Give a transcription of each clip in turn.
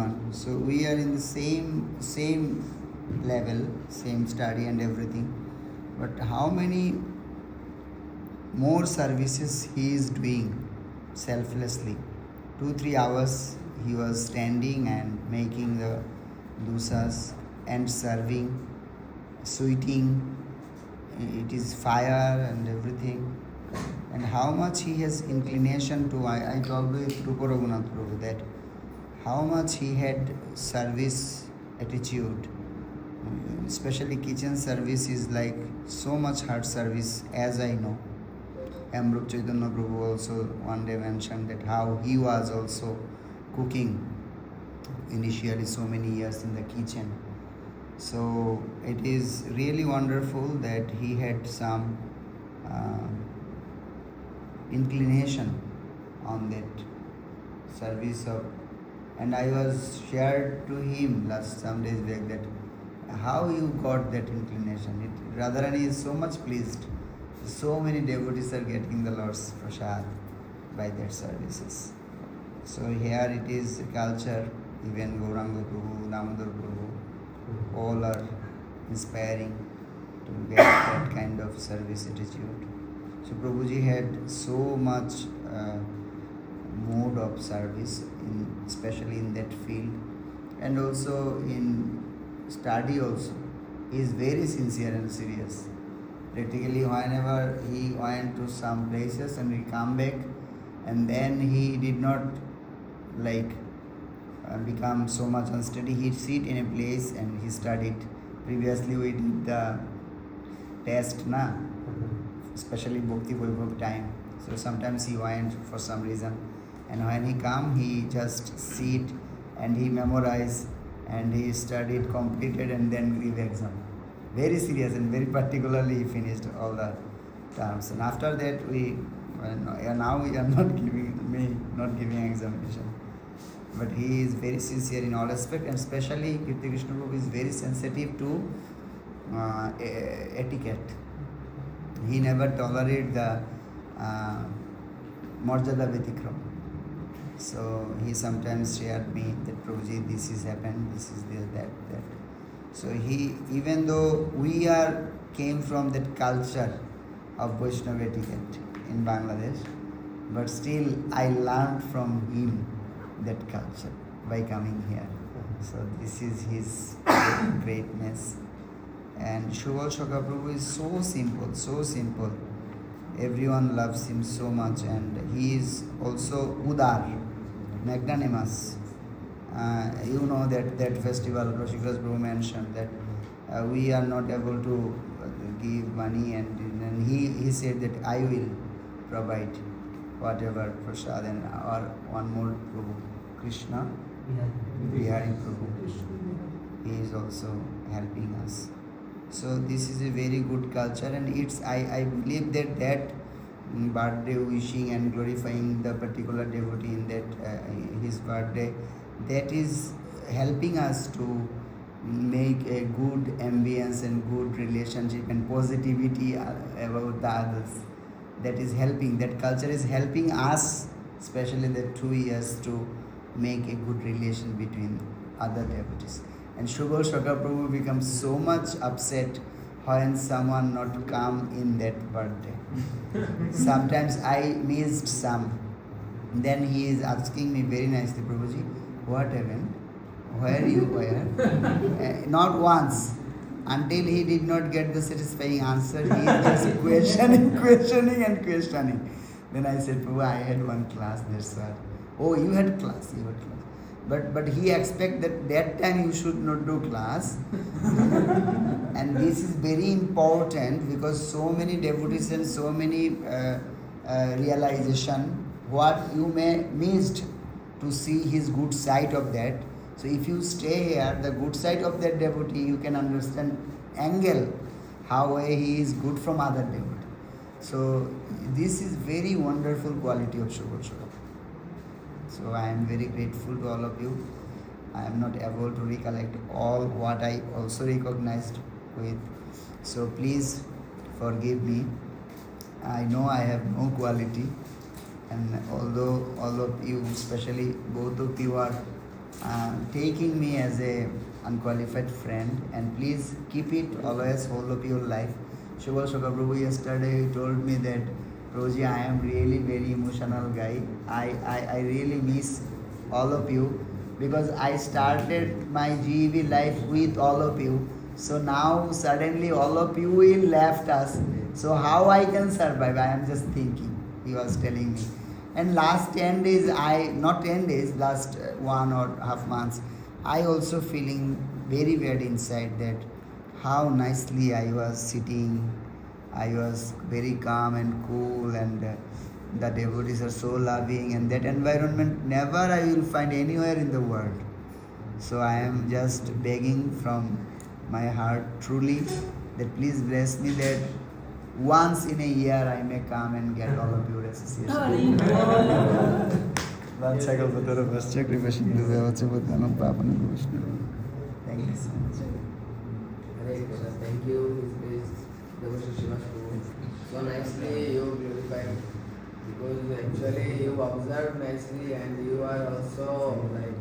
everyone. So we are in the same level, same study and everything. But how many more services he is doing selflessly? 2-3 hours he was standing and making the dosas and serving, sweeting. It is fire and everything. And how much he has inclination to, I talked with Rupa Raghunath Prabhu that how much he had service attitude. Especially kitchen service is like so much hard service, as I know. Amrup Chaitanya Prabhu also one day mentioned that how he was also cooking initially so many years in the kitchen. So it is really wonderful that he had some inclination on that service of, and I was shared to him last some days back that how you got that inclination. Radharani is so much pleased. So many devotees are getting the Lord's prasad by their services. So here it is a culture, even Gauranga Prabhu, Damodar Prabhu, all are inspiring to get that kind of service attitude. So Prabhuji had so much mode of service, especially in that field, and also in study also. He is very sincere and serious. Practically whenever he went to some places and he come back, and then he did not become so much unsteady. He'd sit in a place and he studied. Previously we did the test, especially Bhakti Vaibhav time. So sometimes he went for some reason, and when he come, he just sit and he memorized and he studied, completed, and then give exam. Very serious and very particularly he finished all the terms. And after that now we are not giving examination. But he is very sincere in all aspects, and especially Kirti Krishna Prabhu is very sensitive to etiquette. He never tolerated the Marjada Vyatikrama. So he sometimes shared me that Prabhuji, this is happened, this is this, that. So he, even though we came from that culture of Vaishnava etiquette in Bangladesh, but still I learned from him that culture by coming here. So this is his greatness. And Shubal Shaka Prabhu is so simple. Everyone loves him so much, and he is also Udar, magnanimous. You know that festival, Rashikras Prabhu mentioned that we are not able to give money, and he said that I will provide whatever prasad, and or one more Prabhu, Krishna, Bihari Prabhu, he is also helping us. So this is a very good culture, and I believe that birthday wishing and glorifying the particular devotee in that his birthday, that is helping us to make a good ambience and good relationship and positivity about the others. That is helping, that culture is helping us, especially the 2 years, to make a good relation between other devotees. And Shubal Shaka Prabhu becomes so much upset when someone not come in that birthday. Sometimes I missed some. Then he is asking me very nicely, Prabhuji, what happened? Where you were? Not once. Until he did not get the satisfying answer, he is questioning. Then I said, Prabhu, I had one class, that's why. Oh, you had class. But he expect that time you should not do class. And this is very important because so many devotees and so many realization what you may missed to see his good side of that. So if you stay here, the good side of that devotee, you can understand angle how he is good from other devotee. So this is very wonderful quality of Shubal Shaka. So I am very grateful to all of you. I am not able to recollect all what I also recognized with. So please forgive me. I know I have no quality, and although all of you, especially both of you, are taking me as a unqualified friend, and please keep it always whole of your life. Shubha Shukha Prabhu yesterday told me that Roji, I am really very emotional guy. I really miss all of you because I started my GEV life with all of you. So now suddenly all of you will left us. So how I can survive? I am just thinking. He was telling me. And last 10 days, not 10 days, last 1.5 months, I also feeling very bad inside that how nicely I was sitting. I was very calm and cool, and the devotees are so loving, and that environment never I will find anywhere in the world. So I am just begging from my heart truly that please bless me that once in a year I may come and get all of your association. Thank you so much. Hare Krishna. Thank you, His Grace, Devotion Shiva Prabhu. So nicely you glorified because actually you observed nicely and you are also like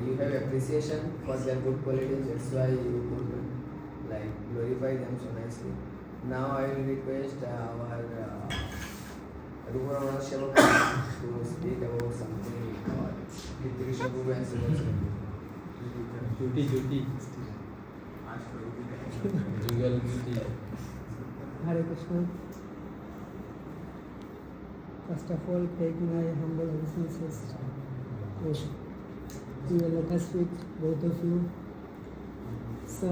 you have appreciation for their good qualities. That's why you could like glorify them so nicely. Now I will request our Rupa Ramana Shiva to speak about something about Kirti Krishna Prabhu and Shiva Prabhu. Duty. Legal duty. Hare Krishna. First of all, take my humble obeisances to your lotus feet, both of you. So,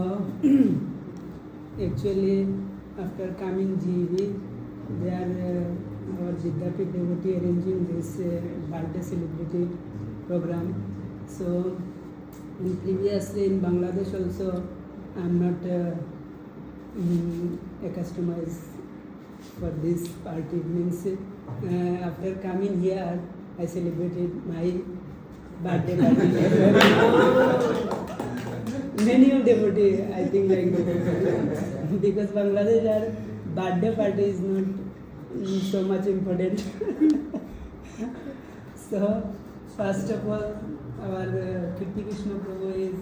actually, after coming GEV, they are our Jiddapit devotee arranging this birthday celebrity program. So, previously in Bangladesh also, I am not accustomed for this party. Means after coming here, I celebrated my birthday party. Many of devotees, I think, like that. Because Bangladesh, our birthday party is not so much important. So, first of all, our Kirti Krishna Prabhu is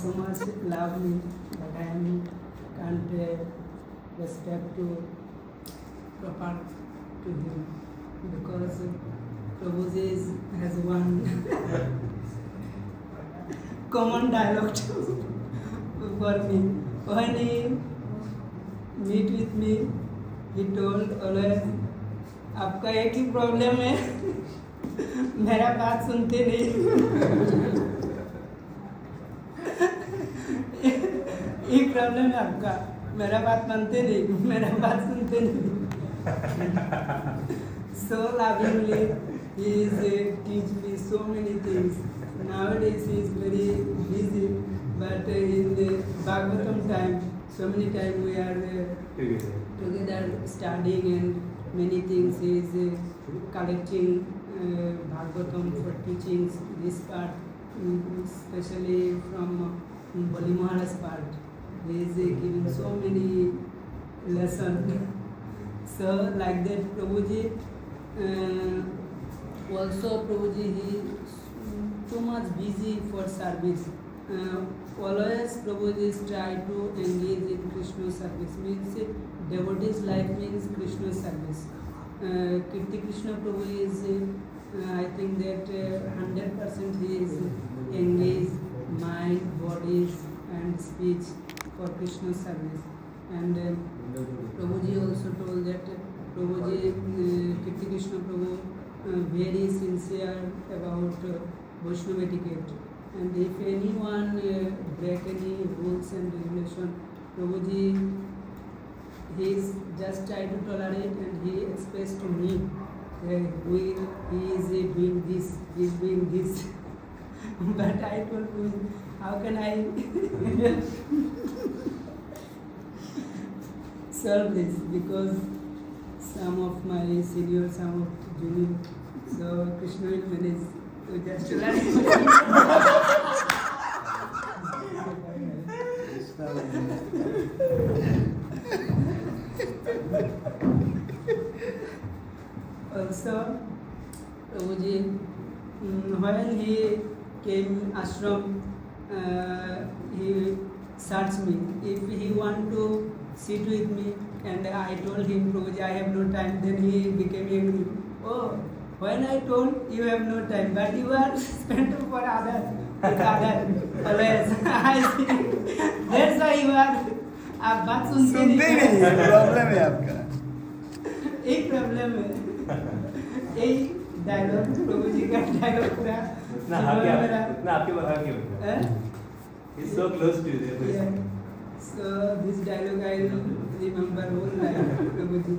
so much love me, but I can't respect to proper to him because Prabhuji has one common dialogue for me. When he meet with me, he told always, आपका एक ही problem है, मेरा बात सुनते नहीं. एक problem है आपका, मेरा बात मानते नहीं, मेरा बात सुनते नहीं. So lovingly, he is teach me so many things. Nowadays he is very busy, but in the Bhagavatam time, so many times we are together studying and many things. He is collecting Bhagavatam for teachings. This part, especially from Bali Maharaj part, he is giving so many lessons. So like that, Prabhuji, also Prabhuji, he too much busy for service. Always Prabhuji try to engage in Krishna service. Means devotee's life means Krishna service. Kirti Krishna Prabhu is, I think that 100% he is engaged mind, bodies and speech for Krishna service. And Prabhuji also told that Prabhuji, Kirti Krishna Prabhu, very sincere about Vaishnava etiquette. And if anyone break any rules and regulation, Prabhuji, he is just try to tolerate, and he expressed to me that he is doing this, he is doing this. But I told him, how can I solve this? Because some of my seniors, some of junior, so Krishna will manage. So just relax. Also, Prabhuji, when he came ashram, he searched me if he want to sit with me, and I told him, Prabhuji, I have no time. Then he became angry. Oh, when I told you have no time, but you are spent for other, with other always. I think that's why you are. आप बात सुनते सुनते नहीं, problem है आपका। एक problem है, एक डायलॉग प्रभु जी का डायलॉग पूरा उतना आपके बाहर क्यों होता है? He's so close to you. Yeah. So this dialogue I will remember whole life, Prabhuji.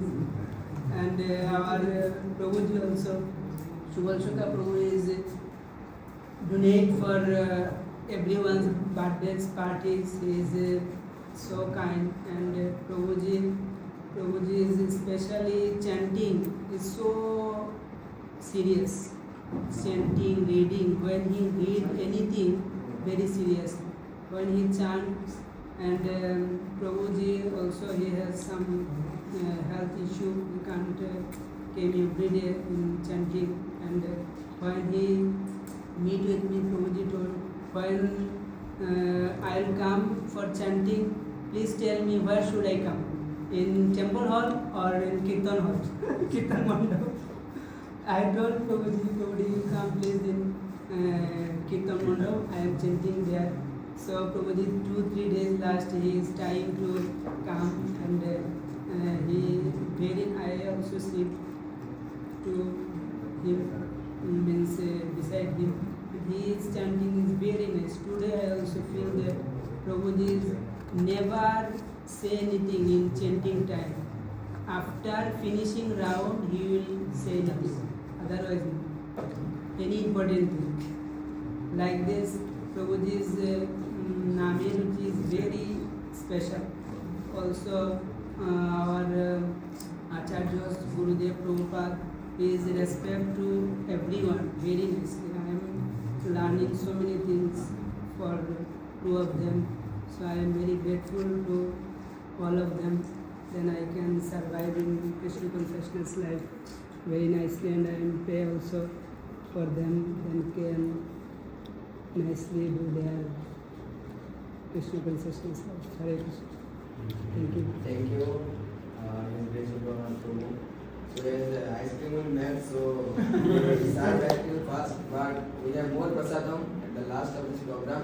And our Prabhuji also, Shubal Shukla Prabhu is donate for everyone's birthdays parties. He is so kind, and Prabhuji is especially chanting is so serious. Chanting, reading, when he read anything very serious. When he chants, and Prabhuji also he has some health issue. He can't came every day in chanting, and when he meet with me, Prabhuji told, when I'll come for chanting, please tell me where should I come, in temple hall or in kirtan hall, kirtan mandap. I told Prabhuji, you come please in kirtan mandap. I am chanting there. So Prabhuji 2-3 days last he is trying to come, and he wherein I also sit to him, means beside him. His chanting is very nice. Today I also feel that Prabhuji never say anything in chanting time. After finishing round, he will say nothing. Otherwise, any important thing. Like this, Prabhuji's Namaruchi is very special. Also, our Acharyas, Gurudev Prabhupada, is respect to everyone very nicely. I am learning so many things for two of them. So I am very grateful to all of them. Then I can survive in Krishna consciousness life very nicely, and I am pray also for them. Then can nicely do their Krishna consciousness life. Hare Krishna. Thank you. Thank you. Great Prabhu. So as ice cream will melt, so we will start ice cream fast, but we have more prasadam at the last of this program.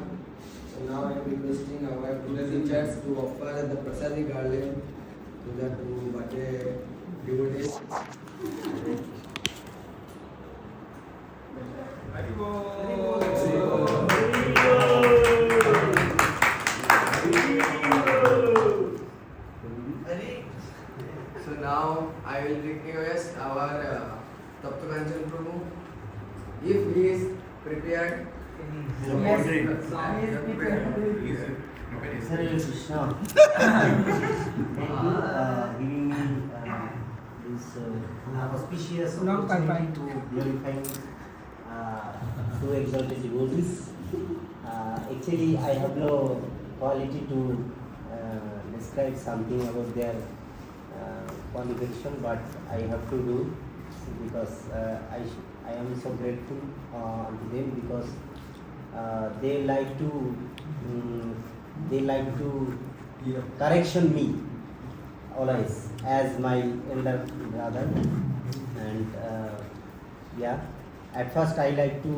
So now I am requesting our teachers to offer the prasadi garland to the two birthday devotees. So now I will request our Taptakanchan Prabhu, if he is prepared. Yes. Hare Krishna. Thank you giving me this auspicious Long opportunity to glorify two exalted devotees. Actually, I have no quality to describe something about their qualification, but I have to do because I am so grateful to them because they like to correction me always as my elder brother, and yeah, at first I like to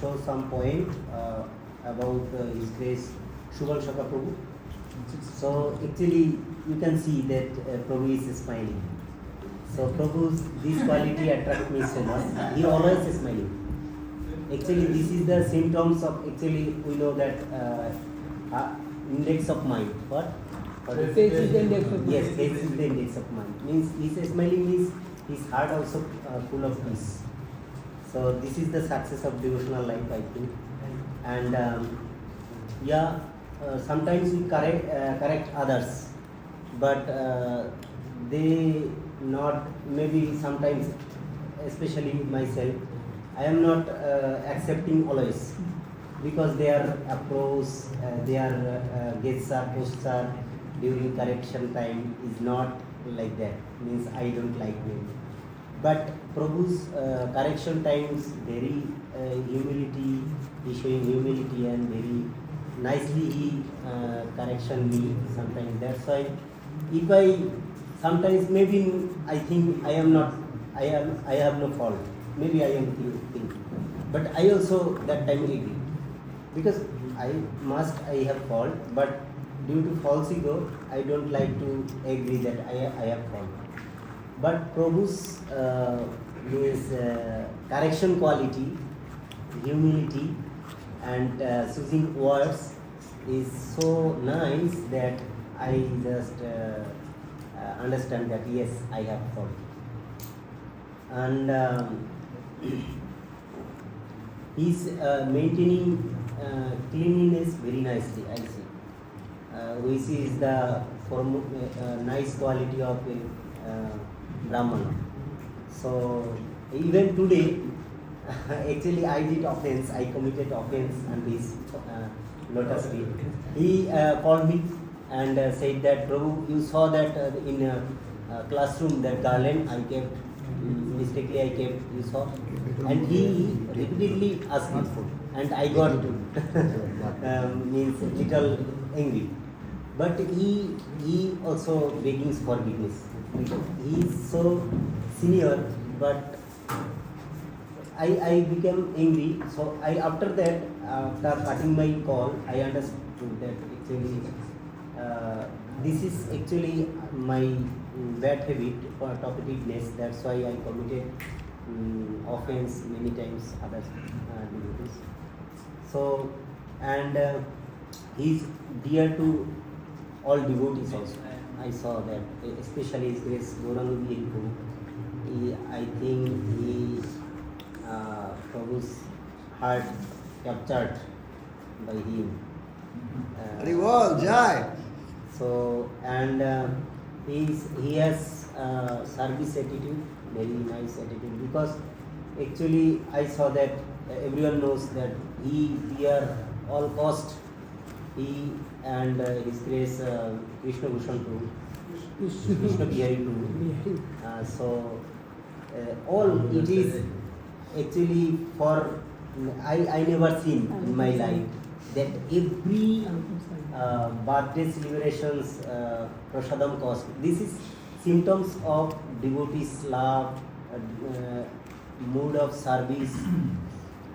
show some point about His Grace Shubal Shukla Prabhu. So actually you can see that Prabhu is smiling. So Prabhu's this quality attracts me so much. He always is smiling. Actually this is the symptoms of, actually we know that index of mind. What? Faith is the index of mind. Yes, faith is the index of mind. Means his smiling means his heart also full of peace. So this is the success of devotional life, I think. And yeah, sometimes we correct others, but they not, maybe sometimes, especially myself, I am not accepting always, because their approach, their gesture, posture during correction time is not like that. Means I don't like them. but Prabhu's correction times very humility, he showing humility and very nicely he correction me sometimes. That's why if I sometimes maybe I think I am not, I have no fault. Maybe I am thinking, but I also that time agree because I have fault, but due to false ego, I don't like to agree that I have fault. But Prabhu's means correction quality, humility, and choosing words is so nice that I just understand that yes, I have fault. And he's maintaining cleanliness very nicely, I see. Which is the nice quality of a Brahmana. So even today, actually I did offense, I committed offense on this lotus feet. He called me and said that Prabhu, you saw that in classroom that garland I kept, mistakenly I kept, you saw, and he repeatedly asked me, and I got means little angry. But he also begging forgiveness. He is so senior, but I became angry. So I after that, after cutting my call, I understood that actually this is actually my bad habit for talkativeness. That's why I committed offense many times others devotees. So and he's dear to all devotees also. I saw that, especially His Grace Gauranga Prabhu. I think he Prabhu's heart captured by him. Rewal, Jai. So and he has service attitude, very nice attitude, because actually I saw that everyone knows that he bear all cost. He and His Grace Krishna Bhushan Prabhu, Krishna Bihari Prabhu. So all it is actually for I never seen in my life that every birthday celebrations prasadam cost. This is symptoms of devotees' love, mood of service,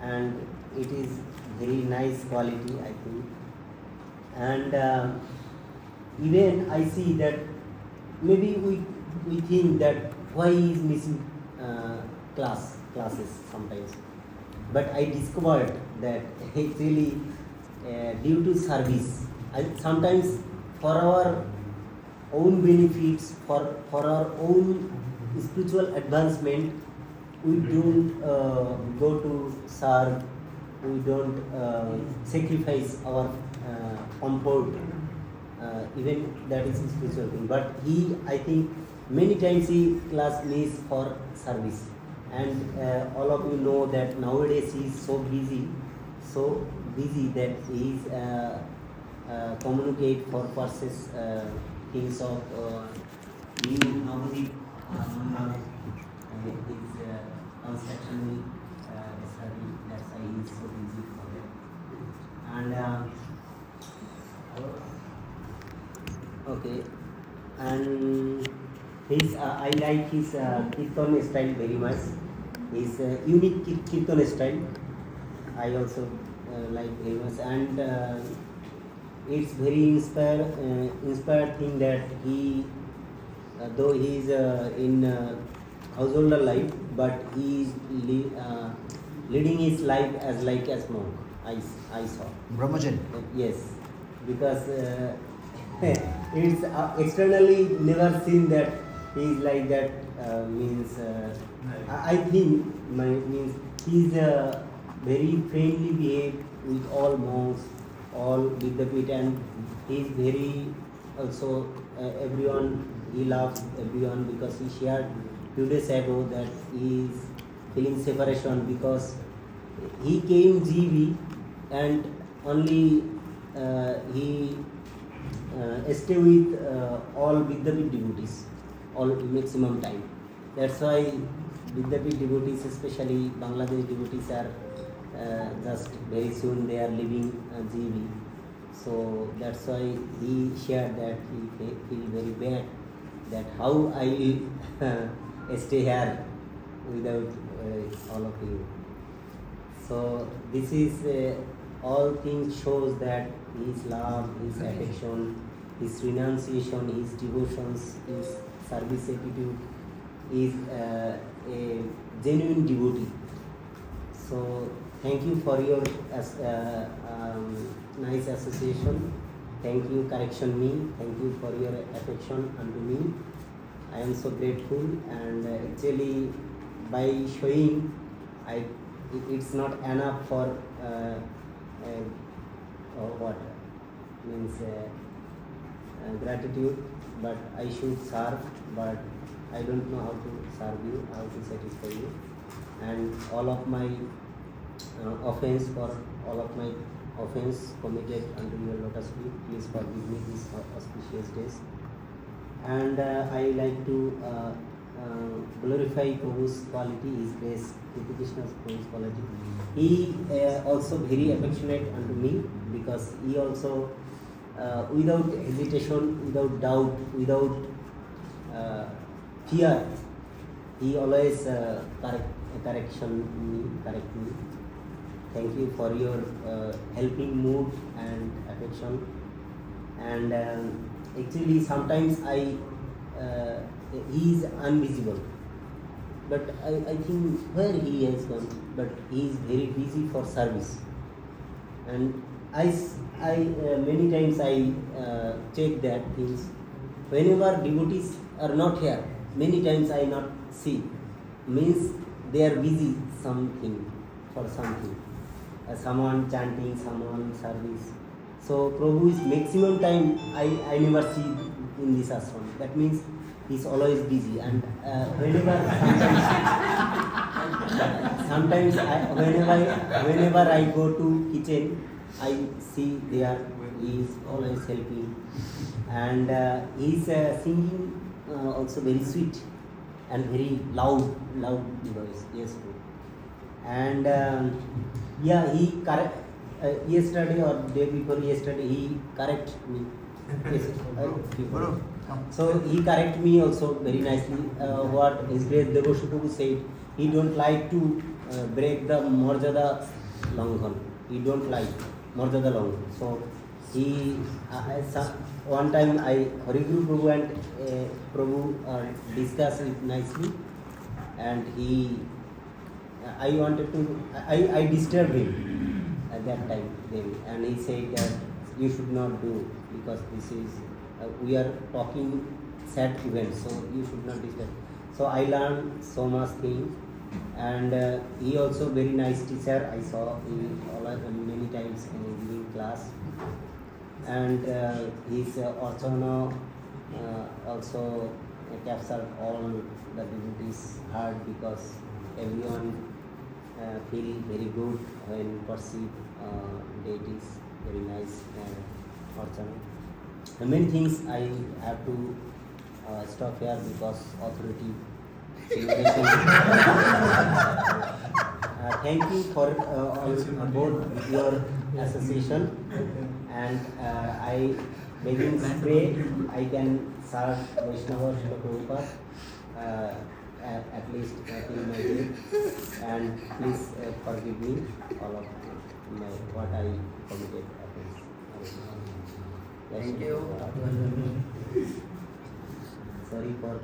and it is very nice quality, I think. And even I see that maybe we think that why he is missing classes sometimes, but I discovered that actually due to service, sometimes for our own benefits, for our own spiritual advancement, we don't go to serve, we don't sacrifice our comfort, even that is spiritual thing. But he, I think, many times he class miss for service, and all of you know that nowadays he is so busy that he is communicate for process things of new Navadip his construction study. That's why he is so busy for that. And okay, and his I like his kirtan style very much. His unique kirtan style I also like very much, and it's very inspired thing that he though he is in householder life, but he is leading his life as monk. I saw. Brahmacharya. Yes, because it's externally never seen that he is like that. Means I think means he is very friendly behave with all monks, all with the pit, and he is very also everyone. He loves everyone because he shared few days ago that he is feeling separation because he came GV and only he stay with all Vidyapit devotees all maximum time. That's why Vidyapeeth devotees, especially Bangladesh devotees, are just very soon they are leaving GV. So that's why he shared that he feel very bad that how I will stay here without all of you. So this is all things shows that his love, his affection, his renunciation, his devotions, his service attitude is a genuine devotee. So thank you for your nice association. Thank you correction me. Thank you for your affection unto me. I am so grateful, and actually by showing it's not enough for what means gratitude, but I should serve, but I don't know how to serve you, how to satisfy you, and all of my offense committed unto your lotus feet, please forgive me these auspicious days. And I like to glorify Prabhu's quality, His grace, Kriti Krishna's Prabhu's quality. He also very affectionate unto me, because he also without hesitation, without doubt, without fear, he always correct me. Thank you for your helping mood and affection. And actually sometimes he is invisible, but I think where he has gone, but he is very busy for service. And I many times I check that things. Whenever devotees are not here, many times I not see. Means they are busy something. Someone chanting, someone service. So Prabhu is maximum time I never see in this ashram. That means he is always busy, and whenever I go to kitchen, I see there he is always helping, and he is singing also very sweet and very loud voice. Yes, Prabhu. And he correct yesterday or day before yesterday he correct me. Yes, so he correct me also very nicely. What His Grace Devashu Prabhu said, he don't like to break the Marjada Langhan. He don't like Marjada Langhan. So he one time Hariguru Prabhu and Prabhu discussed it nicely, and I disturbed him at that time then, and he said that you should not do, because this is we are talking sad events, so you should not disturb. So I learned so much thing, and he also very nice teacher. I saw many times in giving class, and his Archana also captured all the devotees' heart, because everyone feel very good when perceive deities. Very nice Archana. Many things I have to stop here because authority. Thank you for both your association, and I begging pray I can serve Vaishnava Shila Prabhupada at least till my day, and please forgive me all of what I committed offense. Thank you. Sorry for.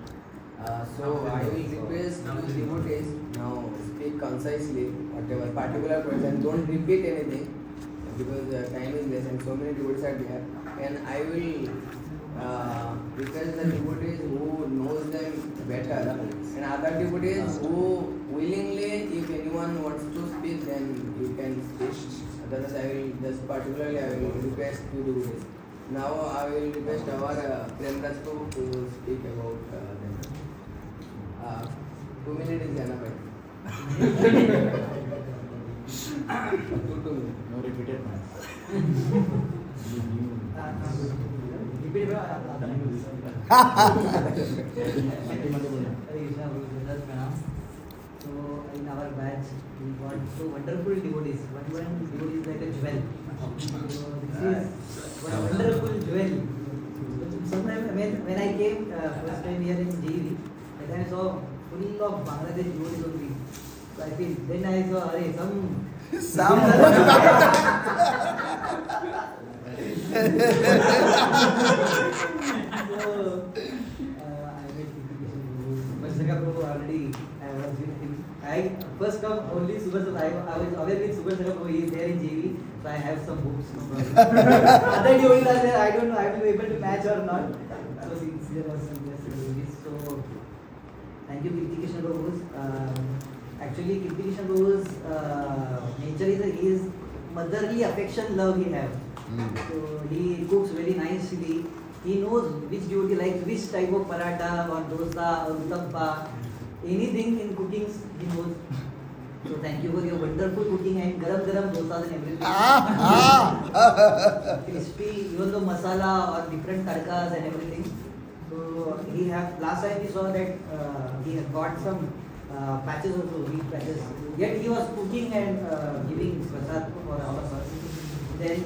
So I will request you devotees now speak concisely whatever particular question. Don't repeat anything, because time is less and so many devotees are there. And I will request the devotees who knows them better, and other devotees who willingly, if anyone wants to speak, then you can speak. Otherwise, I will just particularly I will request you devotees. Now I will request our Premraj Prabhu to speak about them. 2 minutes is enough. 2 minutes. No repeated in our batch, we got so wonderful devotees. One devotee is like a jewel. So this is one wonderful jewel. Sometimes when I came first time here in JV, then I saw full of Bangladesh devotees only. So I feel, then I saw, some So, I made notification to Subhash Sakha Prabhu already. I was with him. I first come only Subhash Sakha. I was aware with Subhash Sakha Prabhu. He is there in JV, so I have some hopes. No problem. Other devotees are there. I don't know. I will be able to match or not. So since there was some devotees, so thank you, Kirti Krishna Prabhu. Actually, Kirti Krishna Prabhu's nature is his motherly affection, love he have. So he cooks very nicely. He knows which devotee likes which type of paratha or dosa or uttappa. Anything in cooking he knows. So thank you for your wonderful cooking and garam dosas and everything. Crispy, even though masala or different tadkas and everything. So he have last time we saw that he had got some patches also, wheat patches. Yet he was cooking and giving prasad for all of us. Then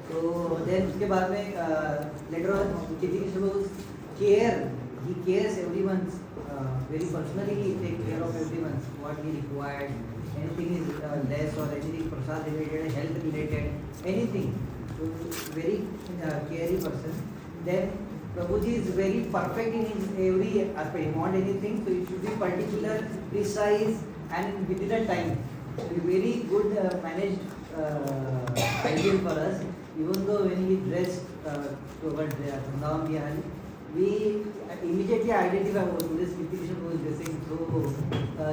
so then उसके बाद में later on Kirti Krishna Prabhu's care, he cares everyone's very personally. He take care of everyone's what he required. Anything is less or anything prasad related, health related, anything. So very caring person. Then Prabhuji is very perfect in his every aspect. He want anything, so it should be particular, precise, and within a time. So very good managed ideal for us. Even though when he dressed towards Vrindavan Vihari, we immediately identify this Kirti Krishna Prabhu is dressing so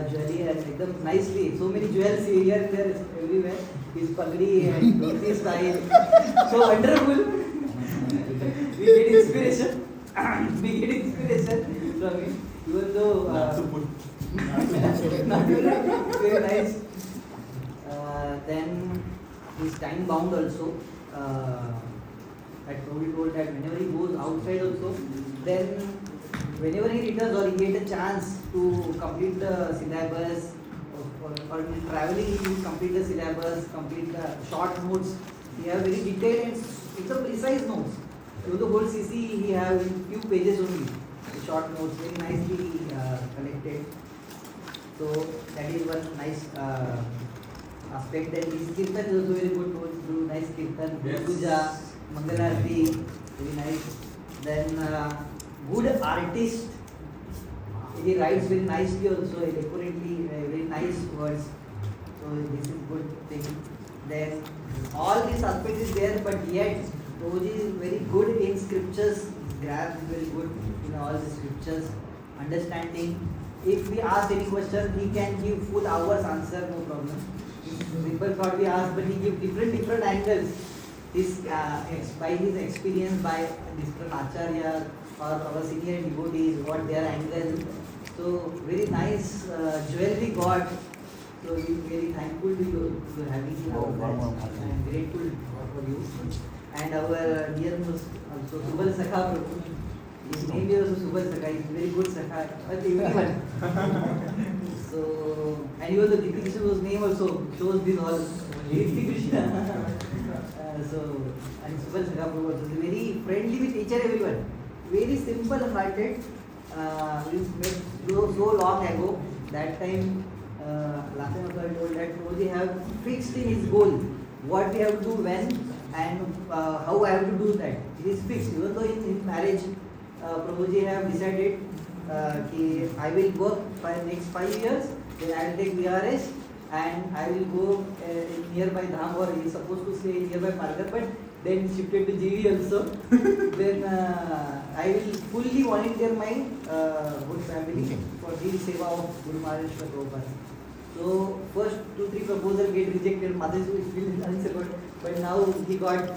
jewelry and एकदम nicely. So many jewels here and there everywhere. His pagdi and dhoti style, so wonderful. We get inspiration. We get inspiration from him. Even though very nice. Then he's time bound also. At Prabhu told that whenever he goes outside also, then whenever he returns or he get a chance to complete the syllabus or traveling, he will complete the syllabus, complete the short notes. He have very detailed and it's a precise notes. So the whole CC he have in few pages only. The short notes very nicely collected. So that is one nice aspect. That his kirtan is also very good to do nice kirtan, Yes. puja, mangalarti, very nice. Then good artist. He writes very nicely also, accurately, very nice words. So this is good thing. Then all these aspects is there, but yet Prabhuji is very good in scriptures. His grasp is very good in all the scriptures. Understanding. If we ask any question, he can give full hours answer, no problem. Simple thought we ask, but he give different angles. By his experience, by different acharya or our senior devotees, what their angle. So very nice jewelry got. So we very thankful to you for having in our batch and grateful for you. And our dear also Subal Sakha Prabhu. His name is also Subal Sakha. He is very good Sakha. Everyone. So and even the Kirti Krishna's name also shows this all. Kirti Krishna. So and Subal Sakha Prabhu also very friendly with each and everyone. Very simple hearted. We met so long ago. That time. Last time also I told that Prabhuji have fixed in his goal what we have to do when and how I have to do that. It is fixed. Even though in his marriage, Prabhuji have decided that I will work for next 5 years, then I will take VRS and I will go nearby Dham, or he is supposed to stay nearby Margar, but then shifted to GV also. Then I will fully volunteer my good family for the seva of Guru Maharaj Prabhupada. So first 2-3 proposals get rejected, Mother's will feel unsupported, but now he got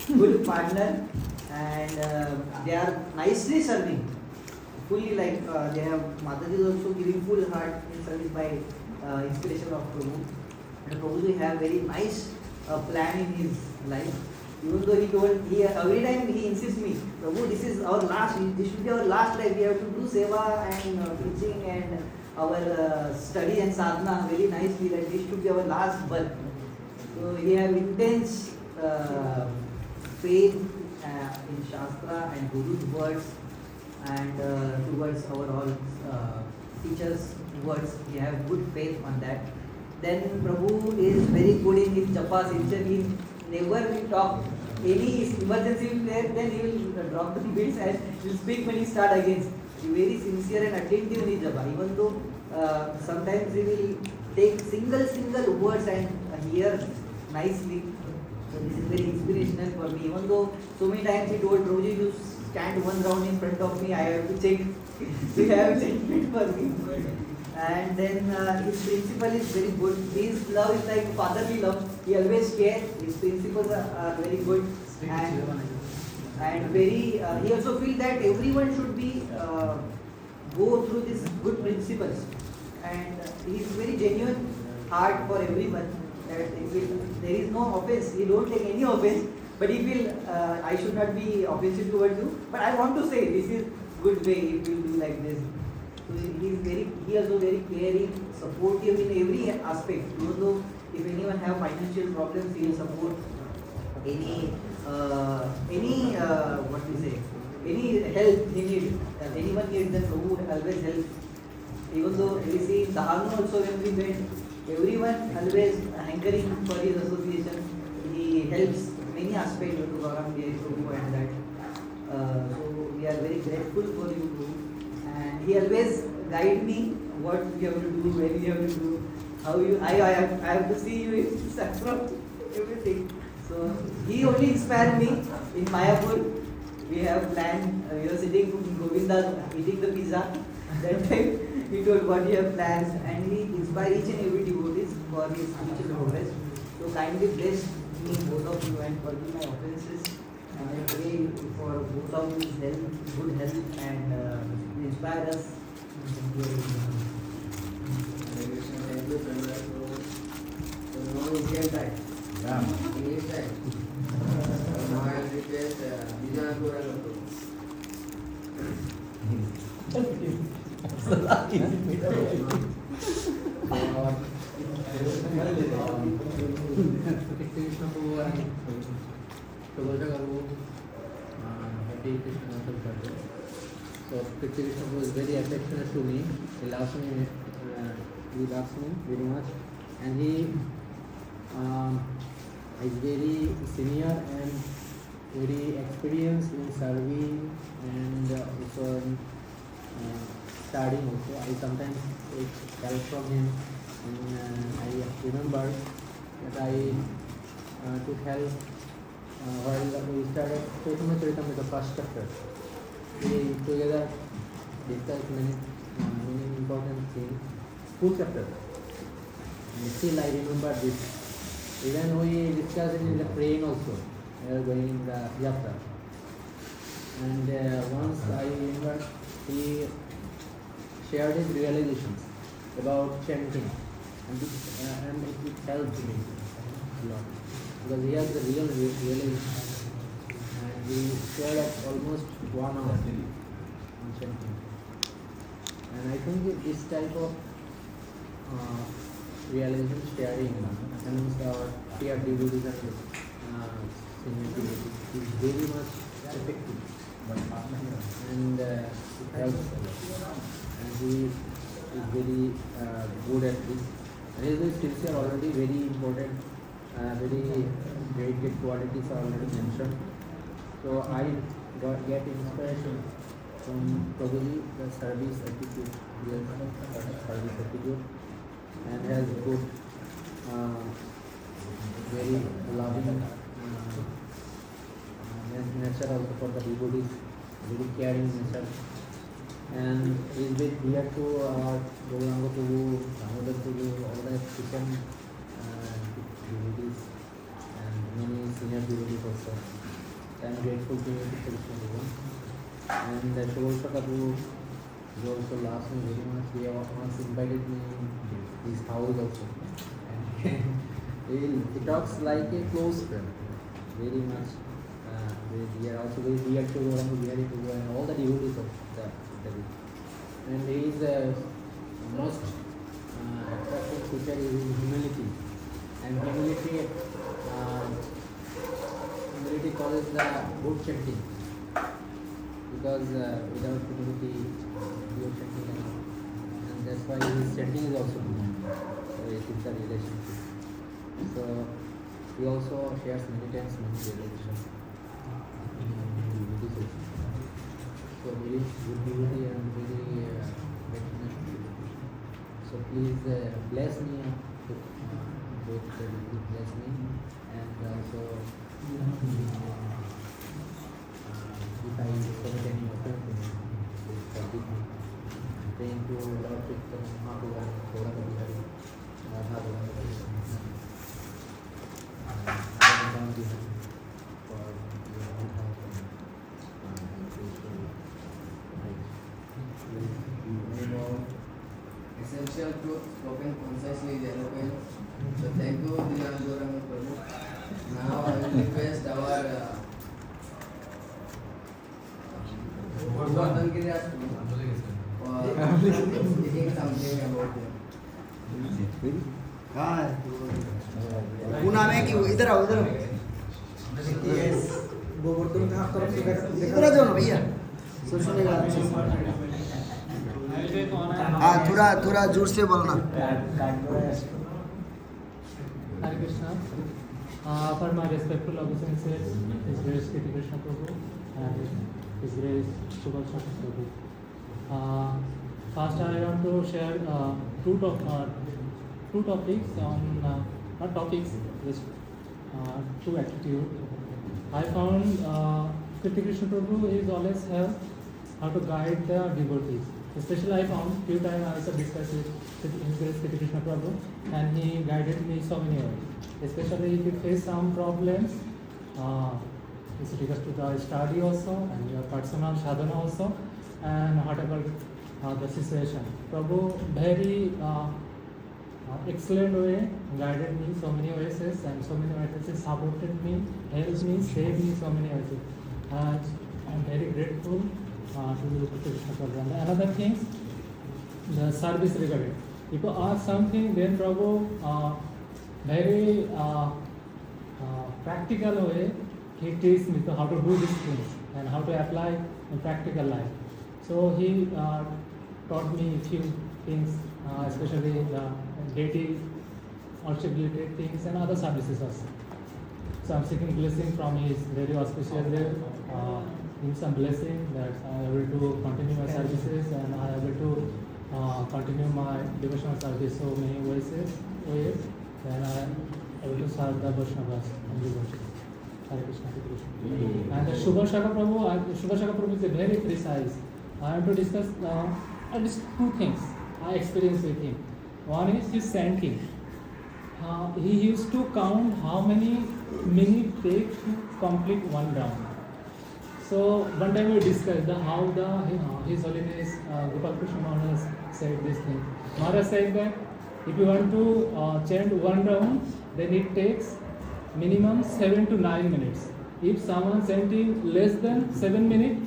good partner and they are nicely serving. Fully like they have Mataji is also giving full heart in service by inspiration of Prabhu. And Prabhuji have very nice plan in his life. Even though he every time he insists me, Prabhu, this is our last, this should be our last life. We have to do seva and preaching and our study and sadhana very nicely. That this should be our last birth. So he have intense faith in Shastra and Guru's words and towards our all teachers' words. He have good faith on that. Then Prabhu is very good in his japas. He never will talk any emergency will there, then he will drop the beats and will speak when he start again. He very sincere and attentive in his japa. Even though sometimes he will take single words and hear nicely. So this is very inspirational for me. Even though so many times he told Prabhuji, you stand one round in front of me, I have to check. So you have checked for me. And then his principle is very good. His love is like fatherly love. He always cares. His principles are very good. And very, he also feels that everyone should be go through these good principles. And he is very genuine heart for everyone. That there is no offense. He don't take any offense. But he feel I should not be offensive towards you. But I want to say this is good way if you do like this. So he also very caring, supportive in every aspect. Even though if anyone have financial problems, he will support any what we say, any help he need. Anyone needs, then Prabhu always help. Even though we see in Dahanu also when we went, everyone always hankering for his association. He helps many aspects to Gaurang Prabhu and that. So we are very grateful for you, Prabhu. And he always guide me what you have to do, when you have to do, how you. I have to see you in saffron, everything. So he only inspired me in Mayapur. We have planned. We were sitting in Govinda eating the pizza. That time he told what you have plans, and he inspired each and every devotee for his spiritual progress. So kindly bless me, both of you, and forgive my offenses. And I pray for both of you health, good health, and inspire us. Thank you. Thank you, Chandra. So now Indian time. English time. Now I will request Vijay Guru. Krishna Prabhu and Prabhupada Garu, Happy Krishna Birthday. So Krishna Prabhu is very affectionate to me. He loves me very much, and he is very senior and very experienced in serving and also in studying also. I sometimes take help from him, and I remember that I took help while we started Chaitanya Charitamrita, the first chapter. We together discussed many important things. Full chapter. And still I remember this. Even we discussed it in the train also. We were going in the yatra. And once I remember he shared his realizations about chanting. And it helped me a lot. Because he has the real realization. And we shared almost 1 hour on chanting. And I think this type of realization sharing amongst our peer devotees and senior devotees is very much effective. And it helps a lot. And he is very good at this. And he is very sincere already, very important, very great qualities are already mentioned. So I get inspiration from Prabhuji, the service attitude, service attitude, and has good, very loving nature also for the devotees, very caring nature. And he is very dear to Gauranga Prabhu, Damodar Prabhu, all the Christian devotees and many senior devotees also. I am grateful to Krishna Prabhu. And Shobhita Prabhu, he also loves me very much. He once invited me in his house also. And he talks like a close friend. very much very dear, also very dear to Gauranga Bihari Prabhu and all the devotees of the David. And he is most attractive feature is his humility. And humility causes the good chanting. Because without humility, good chanting cannot. And that's why his chanting is also good. So it is the relationship. So he also shares many times many relations. So very good devotee and very affectionate devotee. So please bless me, both bless me, and also if I commit any offense, please forgive me. Thank you, Lord Chaitanya Mahaprabhu and Gauranga Bihari, Radha Gauranga Bihari, Gauranga Bihari for your good health and spiritual life. Many more essential truth spoken concisely is eloquent. So thank you, Dinan Gauranga Prabhu. Now I will request our Gordhan Giriraj Prabhu for speaking something about them. कहाँ है पूना में कि इधर आओ इधर आओ गोवर्धन का तरफ से इधर आ जाओ ना भैया सब सुनेगा अच्छे से हाँ थोड़ा जोर से बोलना Hare Krishna. For my respectful obeisances, His Grace Kriti Krishna Prabhu and His Grace Subhal Shakti Prabhu. First, I want to share two topics on not topics, just two attitude. I found Kriti Krishna Prabhu is always have how to guide the devotees. Especially I found few times I also discussed with His Grace Kriti Krishna Prabhu, and he guided me so many ways. Especially if you face some problems, it's regards to the study also and your personal sadhana also, and whatever the situation. Prabhu very excellent way guided me so many ways, and so many ways supported me, helped me, saved me so many ways. I'm very grateful to Krishna Prabhu. And another thing, the service regarding. If you ask something, then Prabhu very practical way he teaches me how to do these things and how to apply in practical life. So he taught me a few things, especially the deity worship related things and other services also. So I'm seeking blessing from his very auspicious way, in some blessing that I am able to continue my services and I am able to continue my devotional service so many ways, then I am able to serve the Vaishnavas and devotees. Hare Krishna, Hare Krishna. And the Subhal Shakti Prabhu is very precise. I have to discuss just two things I experienced with him. One is his chanting. He used to count how many minutes it takes to complete one round. So one time we discussed how His Holiness Gopal Krishna Maharaj said this thing. Maharaj said that if you want to chant one round, then it takes minimum 7 to 9 minutes. If someone chanting less than 7 minutes,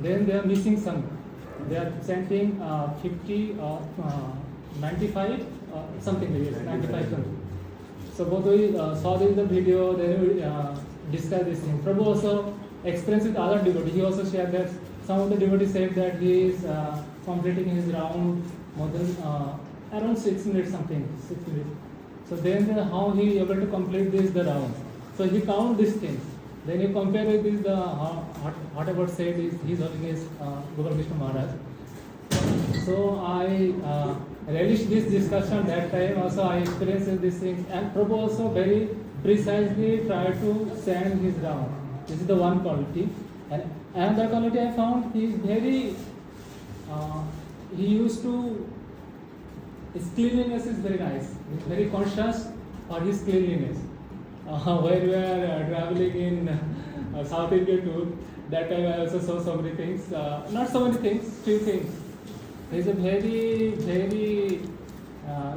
then they are missing something. They are chanting 50 or 95, something like this, 95 something. So both we saw this in the video, then we discussed this thing. Prabhu also experienced with other devotees. He also shared that some of the devotees said that he is completing his round more than around 6 minutes something, 6 minutes. So then how he able to complete the round. So he count these things. Then you compare with this, whatever said is His Holiness Gopal Krishna Maharaj. So I relished this discussion that time. Also I experienced these things, and Prabhu also very precisely tried to stand his round. This is the one quality. And another quality I found, he is very. He used to. His cleanliness is very nice. He is very conscious for his cleanliness. Where we are traveling in South India tour, that time I also saw so many things. Not so many things, few things. He is a very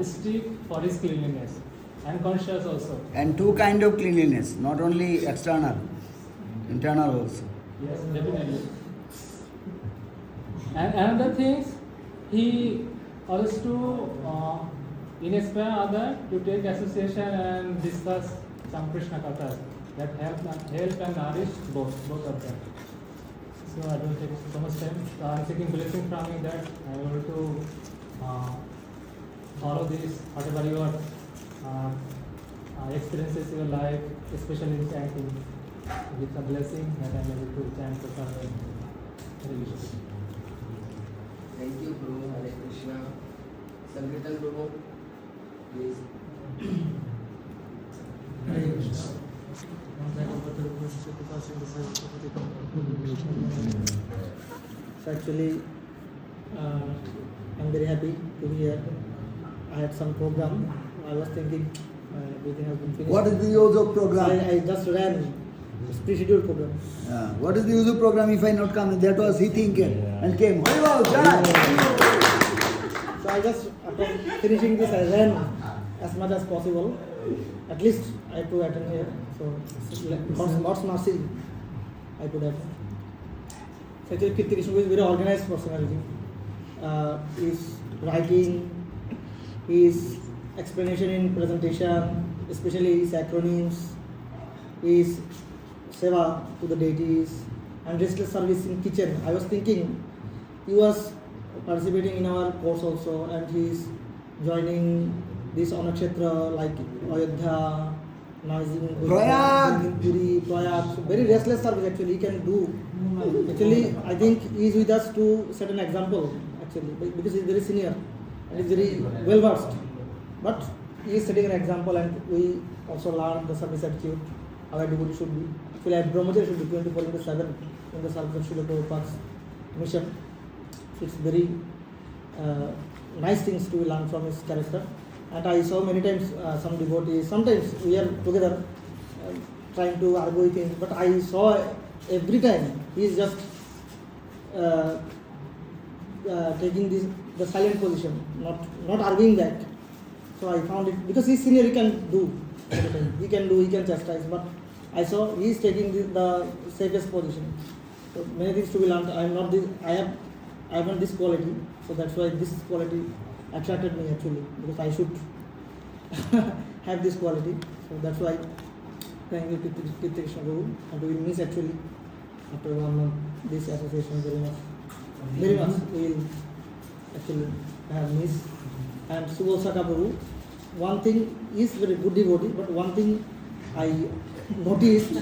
strict for his cleanliness. and conscious also. And two kind of cleanliness, not only external, internal also. Yes, definitely. And another thing, he also inspire other to take association and discuss some Krishna Katha that help and nourish both of them. So I don't take so much time. So I'm seeking blessing from you that I'm able to follow this, whatever your experiences in your life, especially in chanting, with a blessing that I'm able to chant for Hare Krishna. Thank you, Prabhu. Hare Krishna. Sankirtan, Prabhu. Please. Hare Krishna. So actually, I'm very happy to be here. I had some program. I was thinking everything has been finished. What is the use of program? I just ran pre-scheduled program. What is the use of program if I not come? That was he thinking and came. Hare Bol, Jai! So I just, after finishing this, I ran as much as possible. At least I had to attend here. So God's mercy, I could attend. So actually, Kirti Krishna is a very organized personality. His writing, his explanation in presentation, especially his acronyms, his seva to the deities, and restless service in kitchen. I was thinking he was participating in our course also, and he is joining this Anakshetra like Ayodhya, Prayag. Puri, Prayag. So very restless service actually he can do. Actually, I think he is with us to set an example actually because he is very senior and is very well versed. But he is setting an example, and we also learn the service attitude, how a devotee should be. Actually, at Brahmacharya should be 24/7 in the service of Srila Prabhupada's mission. So it's very nice things to learn from his character. And I saw many times some devotees, sometimes we are together trying to argue with him, but I saw every time he is just taking the silent position, not arguing back. So I found it, because he's senior, he can do everything. He can chastise, but I saw he is taking the safest position. So many things to be learned. I have not this quality, so that's why this quality attracted me actually, because I should have this quality. So that's why thank you Kirti Krishna Guru, and we will miss actually after 1 month this association very much. We will actually have missed. And Subal Saka Guru, one thing is very good devotee, but one thing I noticed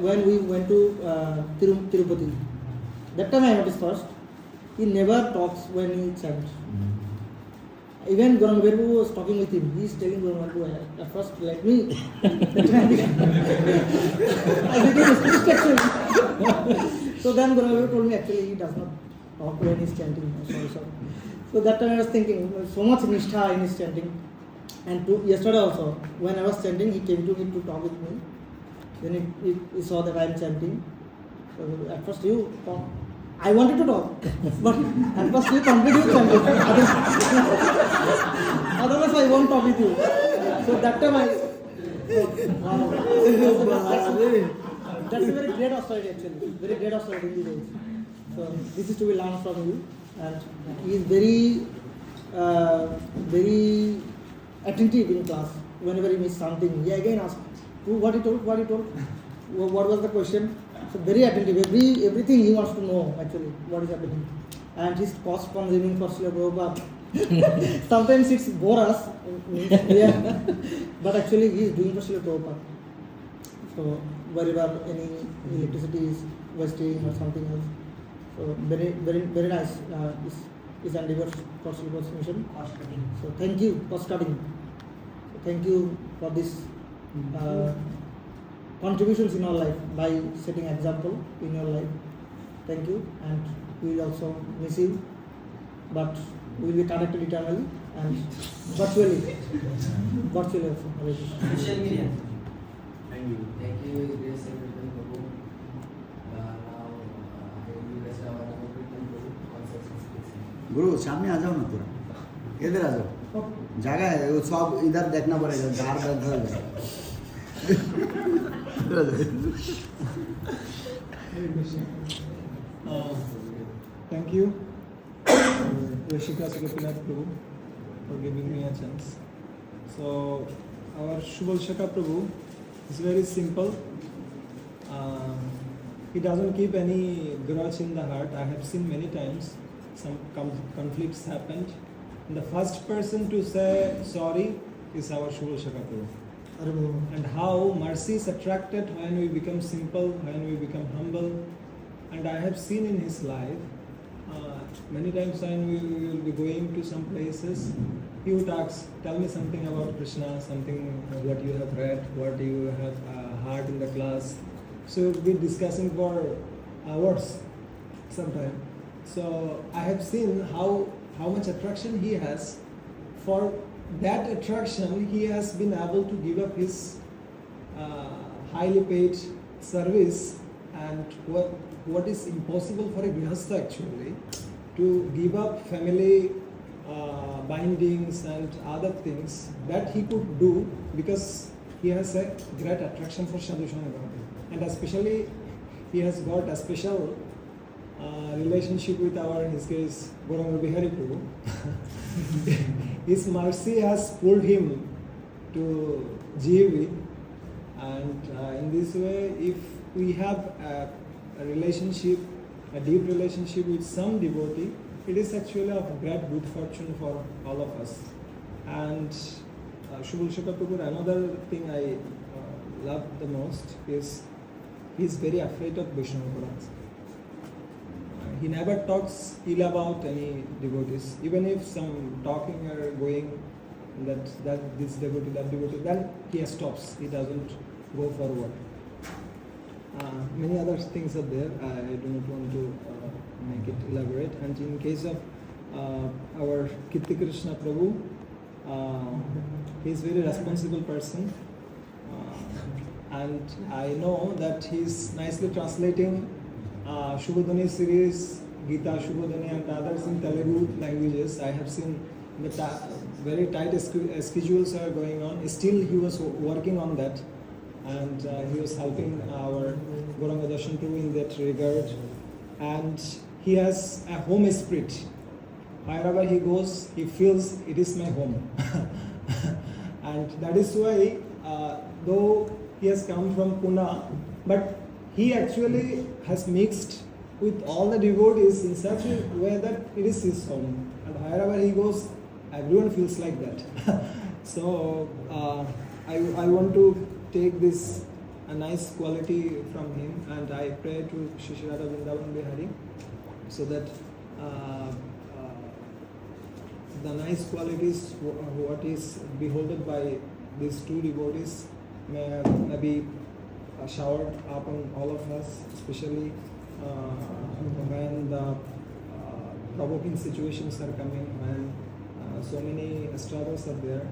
when we went to Tirupati. That time I noticed first, he never talks when he chants. Even Gauranga was talking with him. He is telling Gauranga, at first, let me. I became strict actually. So then Gauranga told me actually he does not talk when he is chanting. Sorry. So that time I was thinking, so much nishtha in his chanting. And yesterday also, when I was chanting, he came to me to talk with me. Then he saw that I am chanting. So at first you talk. I wanted to talk, but at first you continue chanting. Otherwise I won't talk with you. So that time wow. That's a very great authority actually. Very great authority in these days. So this is to be learned from you. And he is very attentive in class. Whenever he missed something, he again asks, what he told? What was the question? So very attentive. Everything he wants to know actually what is happening. And his cost consuming for Srila Prabhupada. Sometimes it's bore us, yeah. But actually he is doing for Srila Prabhupada. So wherever any electricity is wasting or something else. So very nice. Is endeavor for Srila Prabhupada's mission. Cost cutting. So thank you, cost cutting. So thank you for this contributions in our life by setting example in your life. Thank you, and we will also miss you, but we will be connected eternally and virtually also. Social media. Thank you, Grace Sankirtan Prabhu. Now I will rest our Kirtan Prabhu. गुरु सामने आ जाओ ना पूरा. इधर आ जाओ जगह है वो सब इधर देखना पड़ेगा गार दर्द हो जाएगा इधर आ जाओ Hare Krishna. Thank you, Rishika Gopinath Prabhu, for giving me a chance. So, our Shubhalshaka Prabhu is very simple. He doesn't keep any grudge in the heart. I have seen many times some conflicts happened. And the first person to say sorry is our Shubhalshaka Prabhu. And how mercy is attracted when we become simple, when we become humble. And I have seen in his life, many times when we will be going to some places, he would ask, tell me something about Krishna, something what you have read, what you have heard in the class. So we'll be discussing for hours sometime. So I have seen how much attraction he has. For that attraction, he has been able to give up his highly paid service, and what is impossible for a grihastha actually, to give up family bindings and other things that he could do because he has a great attraction for Sadhu Sangha. And especially he has got a special relationship with our, in his case, Gauranga Bihari Prabhu. His mercy has pulled him to GAV, and in this way, if we have a relationship, a deep relationship with some devotee, it is actually of great good fortune for all of us. And Shubhalshaka Prabhu, another thing I love the most is he is very afraid of Vaishnava Purans. He never talks ill about any devotees. Even if some talking are going that this devotee, that devotee, then he stops. He doesn't go forward. Many other things are there. I do not want to make it elaborate. And in case of our Kirti Krishna Prabhu, he is very responsible person. And I know that he is nicely translating Shubhodhani series, Gita, Shubhodhani and others in Telugu languages. I have seen the very tight schedules are going on. Still he was working on that, and he was helping our Gauranga Darshan Prabhu in that regard. And he has a home spirit. Wherever he goes, he feels it is my home. And that is why, though he has come from Pune, but he actually has mixed with all the devotees in such a way that it is his home. And wherever he goes, everyone feels like that. So I want to take this a nice quality from him, and I pray to Shri Shri Radha Vrindavan Bihari so that the nice qualities what is beholded by these two devotees may be showered upon all of us, especially when the provoking situations are coming, when so many struggles are there.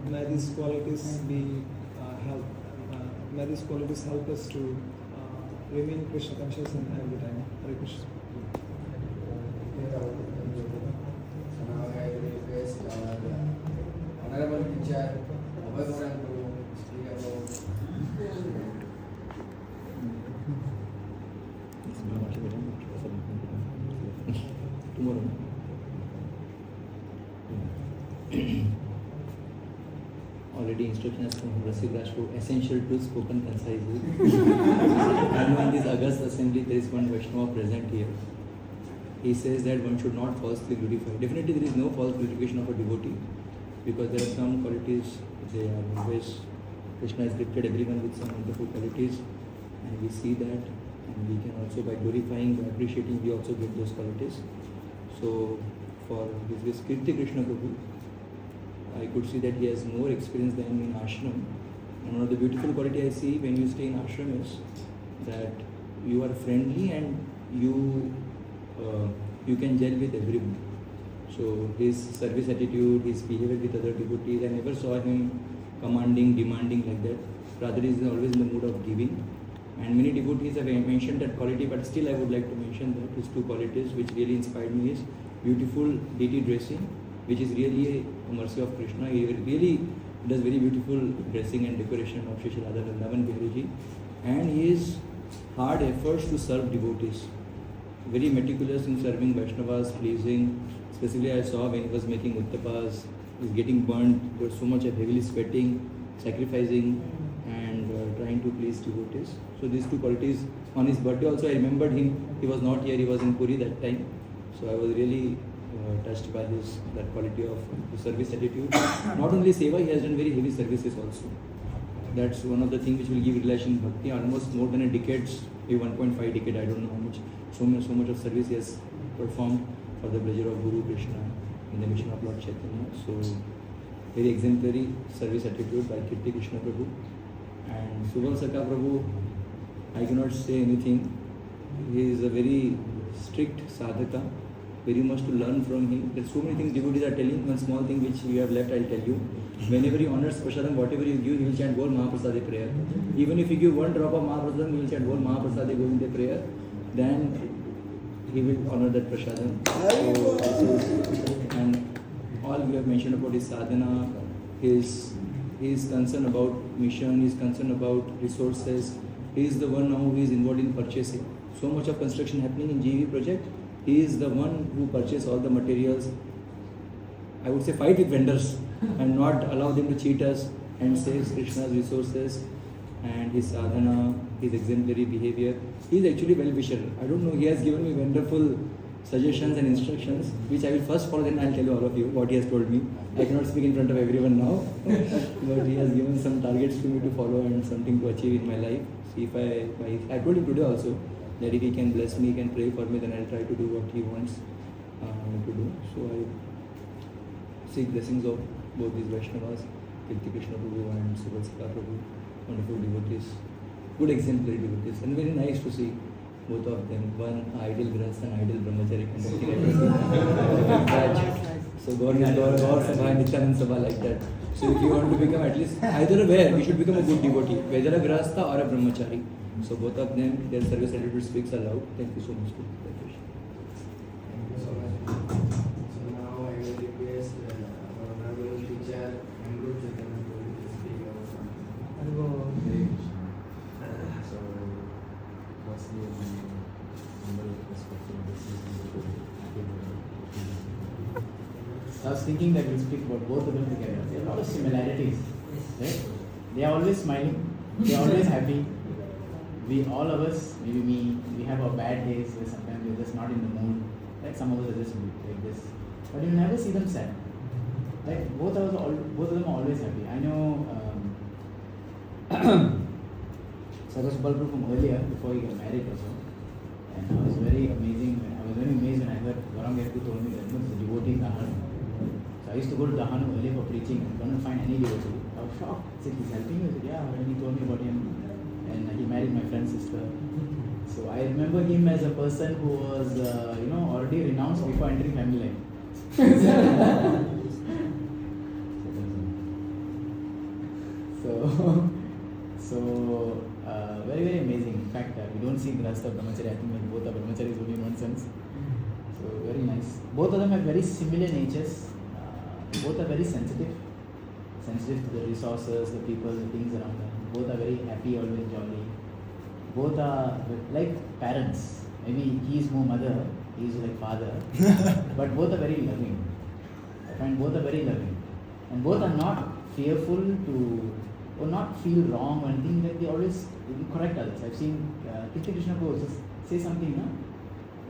May these qualities be may these qualities help us to remain Krishna conscious in every time. Hare Krishna. So now I request our honorable teacher, Abhay Moran, to speak about tomorrow. Already instruction has come from Rasik Rajput, essential to spoken concisely. And on this August assembly, there is one Vaishnava present here. He says that one should not falsely glorify. Definitely there is no false glorification of a devotee, because there are some qualities, they are always, Krishna has gifted everyone with some wonderful qualities, and we see that, and we can also, by glorifying, by appreciating, we also get those qualities. So for this Kirti Krishna Prabhu, I could see that he has more experience than in ashram. And one of the beautiful quality I see when you stay in ashram is that you are friendly and you can gel with everyone. So his service attitude, his behavior with other devotees, I never saw him commanding, demanding like that. Rather, he is always in the mood of giving. And many devotees have mentioned that quality, but still I would like to mention that his two qualities which really inspired me is beautiful deity dressing. which is really a mercy of Krishna. He really does very beautiful dressing and decoration of Shri Radha Vrindavan Bihari, and his hard efforts to serve devotees. Very meticulous in serving Vaishnavas, pleasing. Especially I saw when he was making Uttapas, he's getting burnt, there was so much of heavily sweating, sacrificing and trying to please devotees. So these two qualities. On his birthday also I remembered him, he was not here, he was in Puri that time. So I was really touched by that quality of service attitude. Not only seva, he has done very heavy services also. That's one of the things which will give relation bhakti. Almost more than a decade, maybe 1.5 decade, I don't know how much, so much of service he has performed for the pleasure of Guru Krishna in the mission of Lord Chaitanya. So very exemplary service attitude by Kirti Krishna Prabhu. And Subal Saka Prabhu, I cannot say anything. He is a very strict sadhaka, very much to learn from him. There's so many things devotees are telling. One small thing which we have left, I'll tell you. Whenever he honors Prasadam, whatever you give, he will chant Bol Mahaprasade prayer. Even if you give one drop of Mahaprasadam, he will chant Bol Mahaprasade Govinda prayer. Then he will honor that Prasadam. And all we have mentioned about his sadhana, his concern about mission, his concern about resources. He is the one now who is involved in purchasing. So much of construction happening in GV project. He is the one who purchases all the materials. I would say fight with vendors and not allow them to cheat us, and saves Krishna's resources and his sadhana, his exemplary behavior. He is actually well-wisher. I don't know, he has given me wonderful suggestions and instructions, which I will first follow, then I will tell you all of you what he has told me. I cannot speak in front of everyone now, but he has given some targets to me to follow and something to achieve in my life. See if I told him today also that if he can bless me, he can pray for me, then I will try to do what he wants to do. So I seek blessings of both these Vaishnavas, Kirti Krishna Prabhu and Subal Saka Prabhu, wonderful devotees, good exemplary devotees, and very nice to see both of them, one ideal grahastha and ideal brahmachari kind of thing. So Gaur Sabha, Nityanand Sabha, like that. So if you want to become at least either where, you should become a good devotee, whether a grahastha or a brahmachari. So both of them, their service attitude speaks aloud. Thank you so much. Thank you so much. So now I will request our honorable teacher, Amrut Chaitanya Prabhu, to speak about something. So, firstly, humble respect to I was thinking that we'll speak about both of them together. There are a lot of similarities, right? They are always smiling, they are always happy. We, all of us, maybe me, we have our bad days where sometimes we're just not in the mood. Like some of us are just like this. But you never see them sad. Like both of them are always happy. I know Saras Balpur from earlier, before he got married also. And I was very amazed when I heard Gaurang Ghetu told me that the devotee Dahanu. So I used to go to Dahanu earlier for preaching and couldn't find any devotee. I was shocked. I said, he's helping you? I said, yeah. And he told me about him. And he married my friend's sister. So I remember him as a person who was, already renounced before entering family life. So very, very amazing. In fact, we don't see Grahastha Brahmachari. I think both are Brahmacharis only in one sense. So very nice. Both of them have very similar natures. Both are very sensitive to the resources, the people, the things around them. Both are very happy, always jolly. Both are like parents. Maybe he is more mother, he is like father. But both are very loving. I find both are very loving. And both are not fearful to, or not feel wrong or anything. Like they always correct others. I've seen Kirti Krishna Prabhu just say something,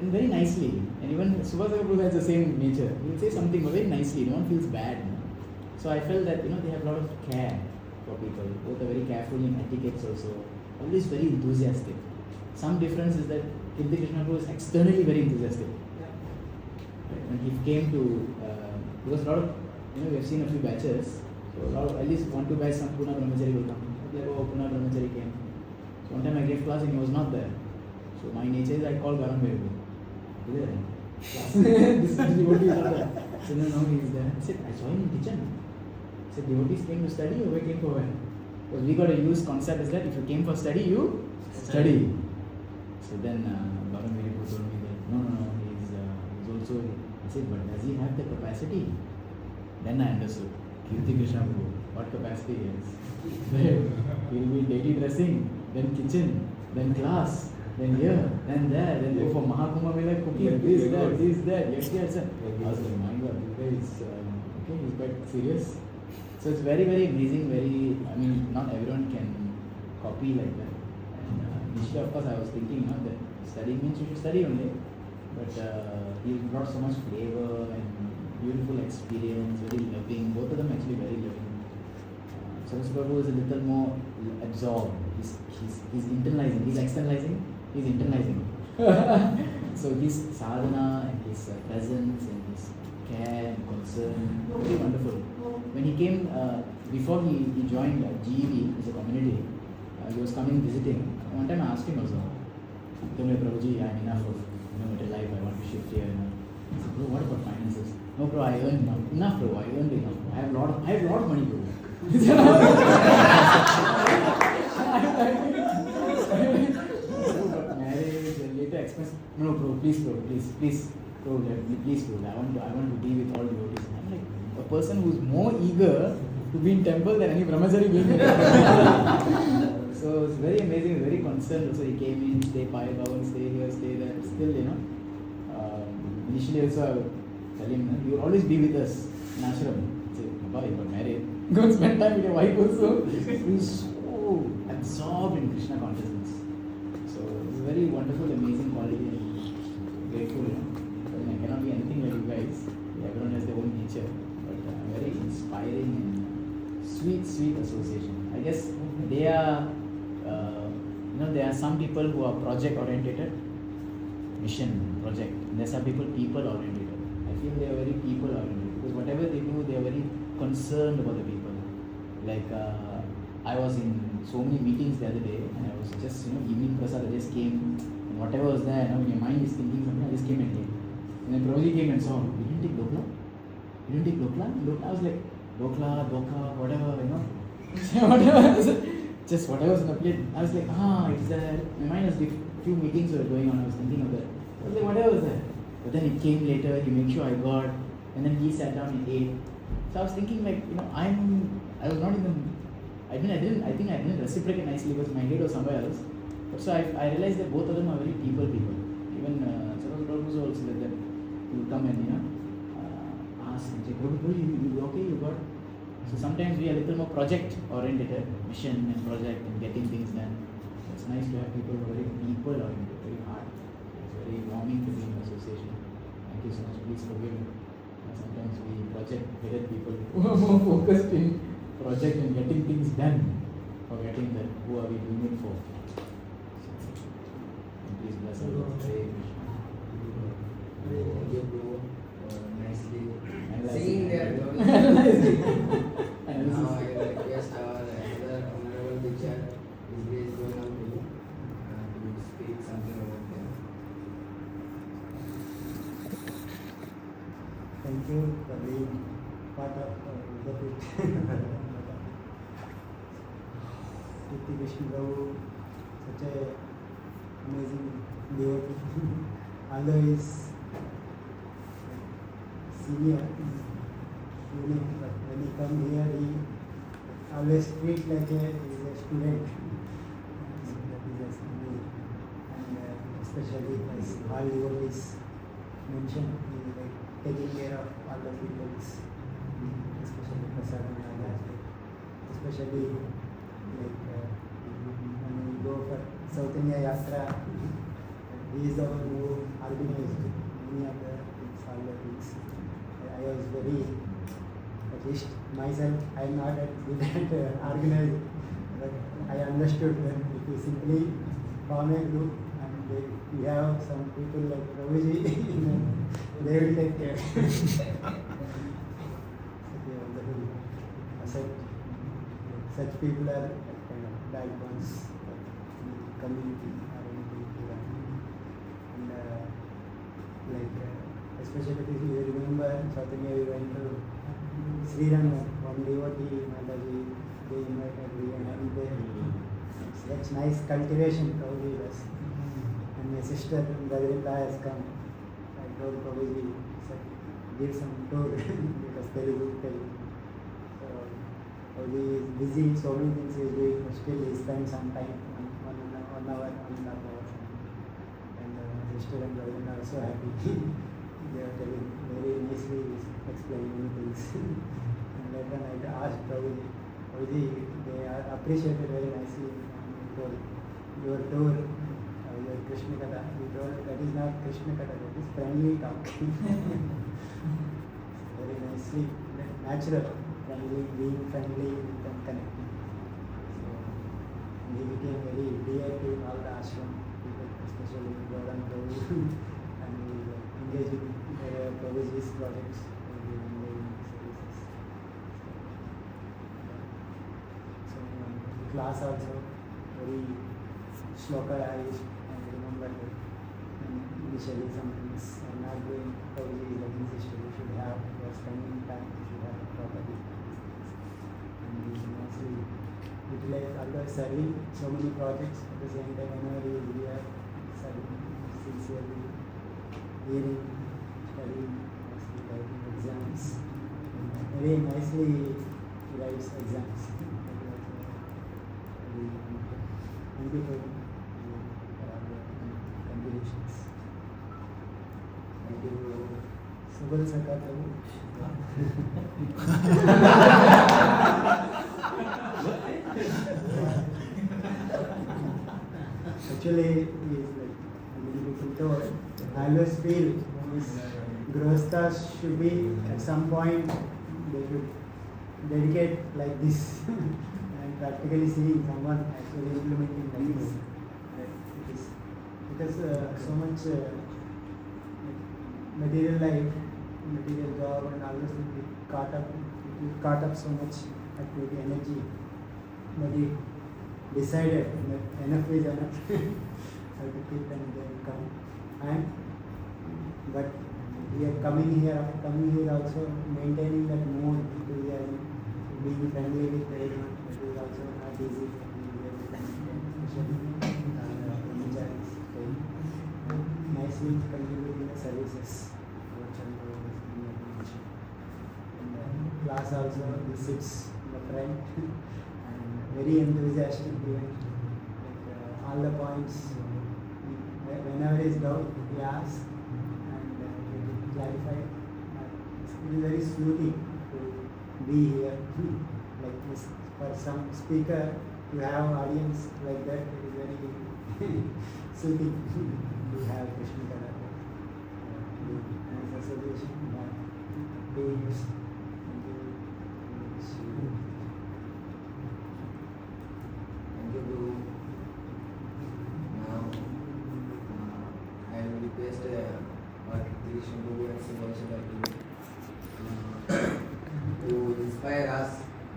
and very nicely. And even Subal Saka Prabhu has the same nature. He will say something very nicely. No one feels bad. So I felt that they have a lot of care for people. Both are very careful in etiquettes also. Always very enthusiastic. Some difference is that Kirti Krishna Prabhu is externally very enthusiastic. Right? When he came to, because a lot of, we have seen a few batches. So a lot of, at least 1-2 batches, some Pune Brahmachari will come. Pune Brahmachari came. So one time I gave class and he was not there. So my nature is I call Gaurang Ghetu. Is there? This devotee is not there. So no, he is there. I said, I saw him in kitchen. I said, devotees came to study or we came for when? Because we got a used concept is that if you came for study, you study. So then Gaurang Ghetu told me that no, he's also, I said, but does he have the capacity? Then I understood Kirti Krishna Prabhu, what capacity he has. He'll be daily dressing, then kitchen, then class, then here, then there, then go for Mahakumbha Mela cooking, this, that, yes, sir. I was like, my God, this guy is, okay, he's quite serious. So it's very, very amazing, I mean, not everyone can copy like that. And initially, of course, I was thinking, that studying means you should study only. But he brought so much flavor and beautiful experience, very loving, both of them actually very loving. Saraswati Prabhu is a little more absorbed. He's internalizing, he's externalizing, he's internalizing. So his sadhana and his presence and his care and concern, very wonderful. When he came, before he joined GEV as a community, he was coming visiting. One time I asked him also, Prabhuji, I'm enough of material life, I want to shift here. I said, bro, what about finances? No, bro, I earn enough, bro, I earned enough. I have a lot of money, bro. Marriage and later expense. No, bro, please, bro, please, bro, please, bro. I want to be with all devotees. I'm like a person who's more eager to be in temple than any brahmachari being in temple. So it's very amazing, very concerned. Also, he came in, stay Pai Bhavan, stay here, stay there. Still, initially also I would tell him, you will always be with us in ashram. Say, Baba, you got married. Go and spend time with your wife also. He's so absorbed in Krishna consciousness. So it's a very wonderful, amazing quality and grateful. I cannot be anything like you guys. Everyone has their own nature. But very inspiring and sweet association. I guess they are, there are some people who are project oriented, mission, project. And there are some people oriented. I feel they are very people oriented because whatever they do, they are very concerned about the people. Like I was in so many meetings the other day and I was just, evening prasad, I just came and whatever was there, when your mind is thinking something, I just came and came. And then Prabhuji came and saw, you didn't take Dokla? You didn't take Dokla? I was like, Dokla, Doka, whatever, whatever. Just whatever was in the plate. I was like, it's there. My mind was like, few meetings were going on, I was thinking of that. I was like, whatever was there. But then it came later, he made sure I got, and then he sat down and ate. So I was thinking like, I was not even, I think I didn't reciprocate nicely because my head was somewhere else. But so I realized that both of them are very people. Even Saraswati Prabhu was also like that. He would come and, ask and say, Prabhu, you okay, you got? So sometimes we are a little more project oriented, mission and project and getting things done. It's nice to have people who are very people oriented, very hard. It's very warming to be in association. Thank you so much. Please forgive me. Sometimes we project-headed people who are more focused in project and getting things done, forgetting that who are we doing it for. And please bless us. Hare Krishna. Thank you, bro. Nicely Analyzing. singing there. Analyzing. Now I request our another honorable teacher, His Grace Gaurang Prabhu, to speak something about them. Thank you for being part of the pit. Kirti Krishna Prabhu, such a amazing devotee. Although he is senior, but when he come here, he always treat like he is a student. That is just amazing. And especially as all devotees mentioned, he is like taking care of all the people, especially Prasad and all aspect. Especially like when we go for South India Yatra, he is the one who organized many of the things, all the things. I was very, at least myself, I am not good at organizing, but I understood that if you simply form a group and you have some people like Prabhuji, they will take care. Such people are kind of backbones of the community or anything. And especially if you remember South India, we went to Sri Rangam, one devotee, Mataji, they invited me and there. Such nice cultivation Prabhuji does. And my sister Davirita has come. I told Prabhuji, give some tour because Telugu. So he is busy, so many things he is doing, but still he spends some time, 1 hour, 1.5 hours. And sister and brother are so happy. They are telling very nicely, explaining many things. And later I asked Prabhuji, they are appreciated very nicely. And your tour, your Krishna Katha, he told that is not Krishna Katha, that is friendly talk. Very nicely, natural, friendly, being friendly and connecting. So he became very dear to all the ashram people, especially Gautam Prabhu, and he engaged in Prabhuji's projects and giving services. So class also very shloka I used and remember that initially some things are not doing. Prabhuji is like sister, you should have, you are spending time, you should have property. And he mostly utilized other serving so many projects at the same time. Whenever he is here, serving sincerely, hearing, studying, mostly writing exams. And very nicely he writes exams. Thank you for your contributions. Thank you. Subal Saka Prabhu. Actually, he is like many people told. I always feel his grostas should be at some point they should dedicate like this. Practically seeing someone actually implementing like this. It is because so much material life, material job and all those things, it caught up so much activity, energy. But he decided that enough is enough. Have to quit and then come. And but coming here also maintaining that mood, enthusiasm, being friendly with everyone. It is also not easy, especially nicely contributing the services. And class also, he sits in the front and very enthusiastic even. Like, all the points, whenever he is doubt, he asks and he clarifies. It is very soothing to be here. Like this, for some speaker to have audience like that, it is very soothing to have Krishna Katha. Nice association, doing this. Thank you, Guru. Now, I will request our Krishna Guru and Subal Saka to inspire us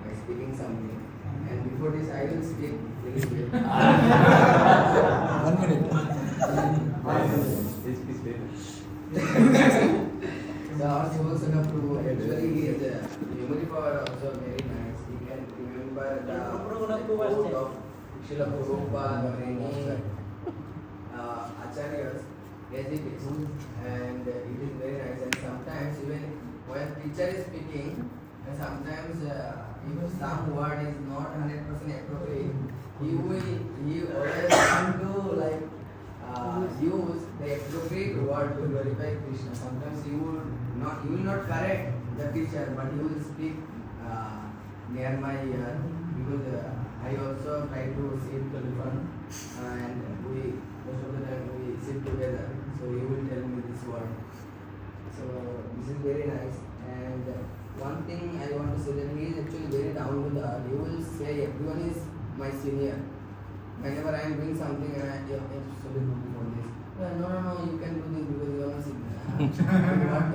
by speaking something. And before this, I will speak little bit. 1 minute. So our Subal Saka Prabhu, actually his memory power also very nice. He can remember the quote of Srila Prabhupada or any acharyas as it is. And it is very nice. And sometimes even when teacher is speaking, and sometimes if some word is not 100% appropriate, he always want to like use the appropriate word to glorify Krishna. Sometimes he will not correct the teacher, but he will speak near my ear, because I also try to sit to listen, and most of the time we sit together. So he will tell me this word. So this is very nice. And one thing I want to say, that he is actually very down to the earth. He will say everyone is my senior. Whenever I am doing something and I am absolutely good for this, no, you can do this because you are my senior. What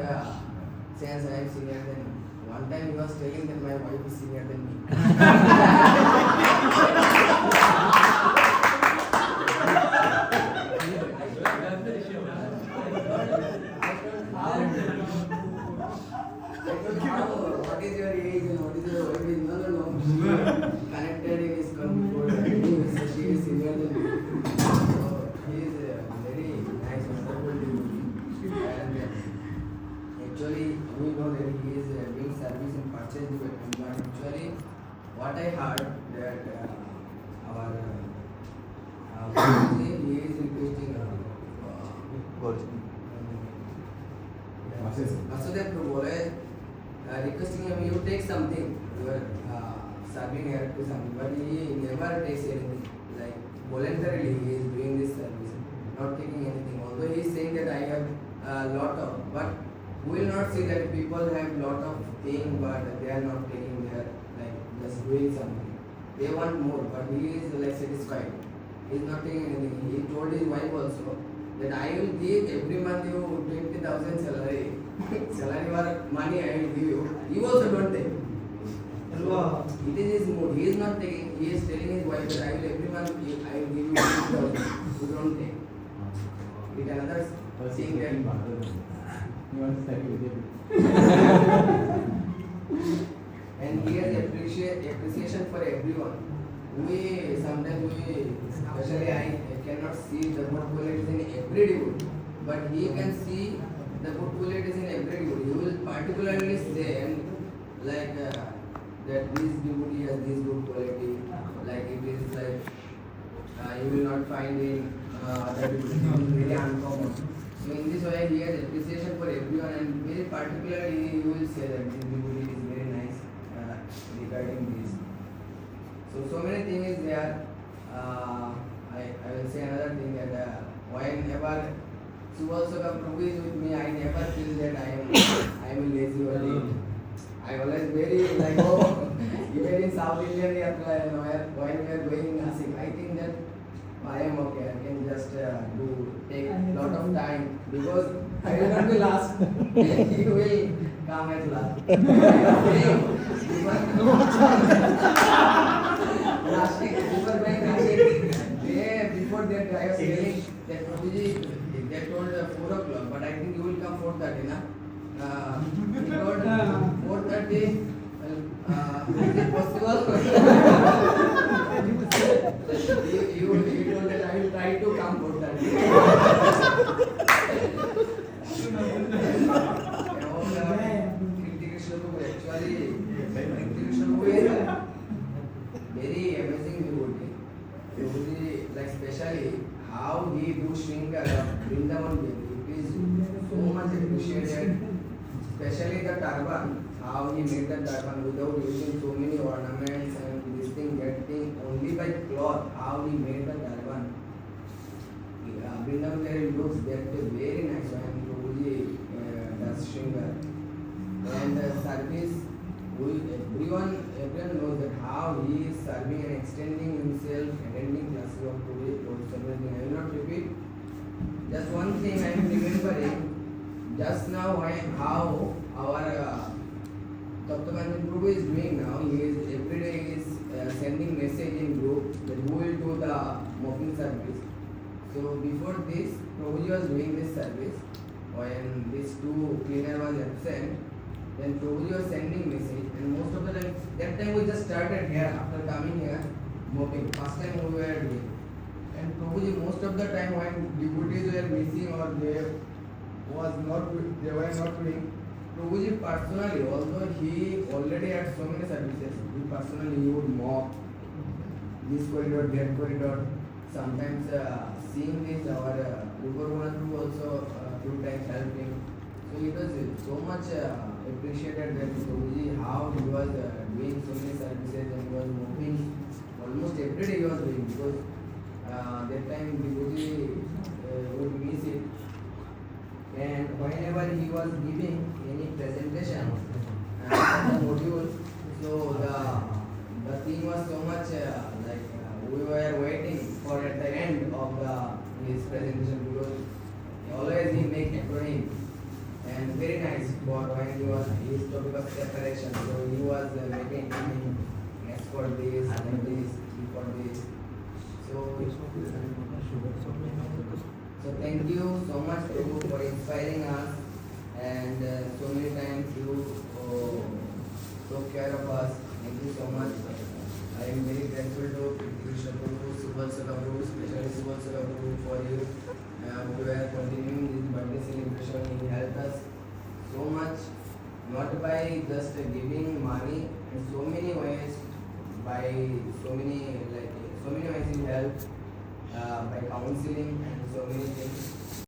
since I am senior than you. One time he was telling that my wife is senior than me. What is your age and what is your wife? No. Connected in his comfort. So she is senior than me. So he is very nice, wonderful devotee. And actually we know that he is doing service in purchase department, but actually what I heard that our he is requesting Vasudeva Prabhu requesting him, you take something, you are serving here to something, but he never takes anything. Like voluntarily he is doing this service, not taking anything. Although he is saying that I have a lot of, but we will not see that people have lot of things, but they are not taking their, like just doing something. They want more, but he is like satisfied. He is not taking anything. He told his wife also that I will give every month you 20,000 salary. Salary or money I will give you. You also don't take. It is his mood. He is not taking. He is telling his wife that I will every month I will give you 20,000. You don't take. It another thing that You want to study with him? and he has appreciation for everyone. We sometimes especially I cannot see the good qualities in every devotee, but he can see the good qualities in every devotee. He will particularly say and like that this devotee has this good quality. Like it is like you will not find in other devotees. It is very uncommon. So in this way he has appreciation for everyone, and very particularly he will say that this devotee is very nice regarding this. So many things is there. I will say another thing that whenever Subhasaka Prabhu is with me, I never feel that I am lazy or late. I always very like even in South India when we are going in Nasik, I think that I am okay. I can just take lot of time because I will not be last. He will come at last. Before that I was telling that Prabhuji, they told 4 o'clock, but I think you will come 4:30, na? He told 4:30. Is it possible? he told that I will try to come 4:30. Actually, very amazing devotee. Devotee, like especially how he do Shringara Vrindavan Devi. It is so much appreciated. Especially the turban, how he made the turban without using so many ornaments and this thing, that thing, only by cloth, how he made the turban. Vrindavan Devi looks that very nice when Prabhuji does Shringara. And service, everyone knows that how he is serving and extending himself, attending classes of Prabhuji, everything. I will not repeat. Just one thing I am remembering. Just now, how our Taptakanjan Prabhu is doing now. He is every day sending message in group that who will do the mopping service. So before this, Prabhuji was doing this service. When these 2 cleaner was absent, then Prabhuji was sending message, and most of the time, that time we just started here after coming here, mopping. First time we were doing. And Prabhuji, most of the time when devotees were missing or they were not doing, Prabhuji personally, although he already had so many services, he would mop this corridor, that corridor. Sometimes seeing this, our Rupa also few times helped him. So it was so much appreciated that Prabhuji, how he was doing so many services and he was moving almost every day he was doing, because that time Prabhuji would miss it. And whenever he was giving any presentation module, so the thing was so much we were waiting for at the end of his presentation, because always he make acronym. And very nice, but when his topic was separation, so he was making as for this and this, for this. So thank you so much, Prabhu, for inspiring us, and so many times you took care of us. Thank you so much. I am very grateful to Krishna Prabhu, Subhasaka Prabhu, especially Subhasaka Prabhu, for you. We are continuing this birthday celebration. He helped us so much by just giving money in so many ways, by so many ways he helped by counseling and so many things.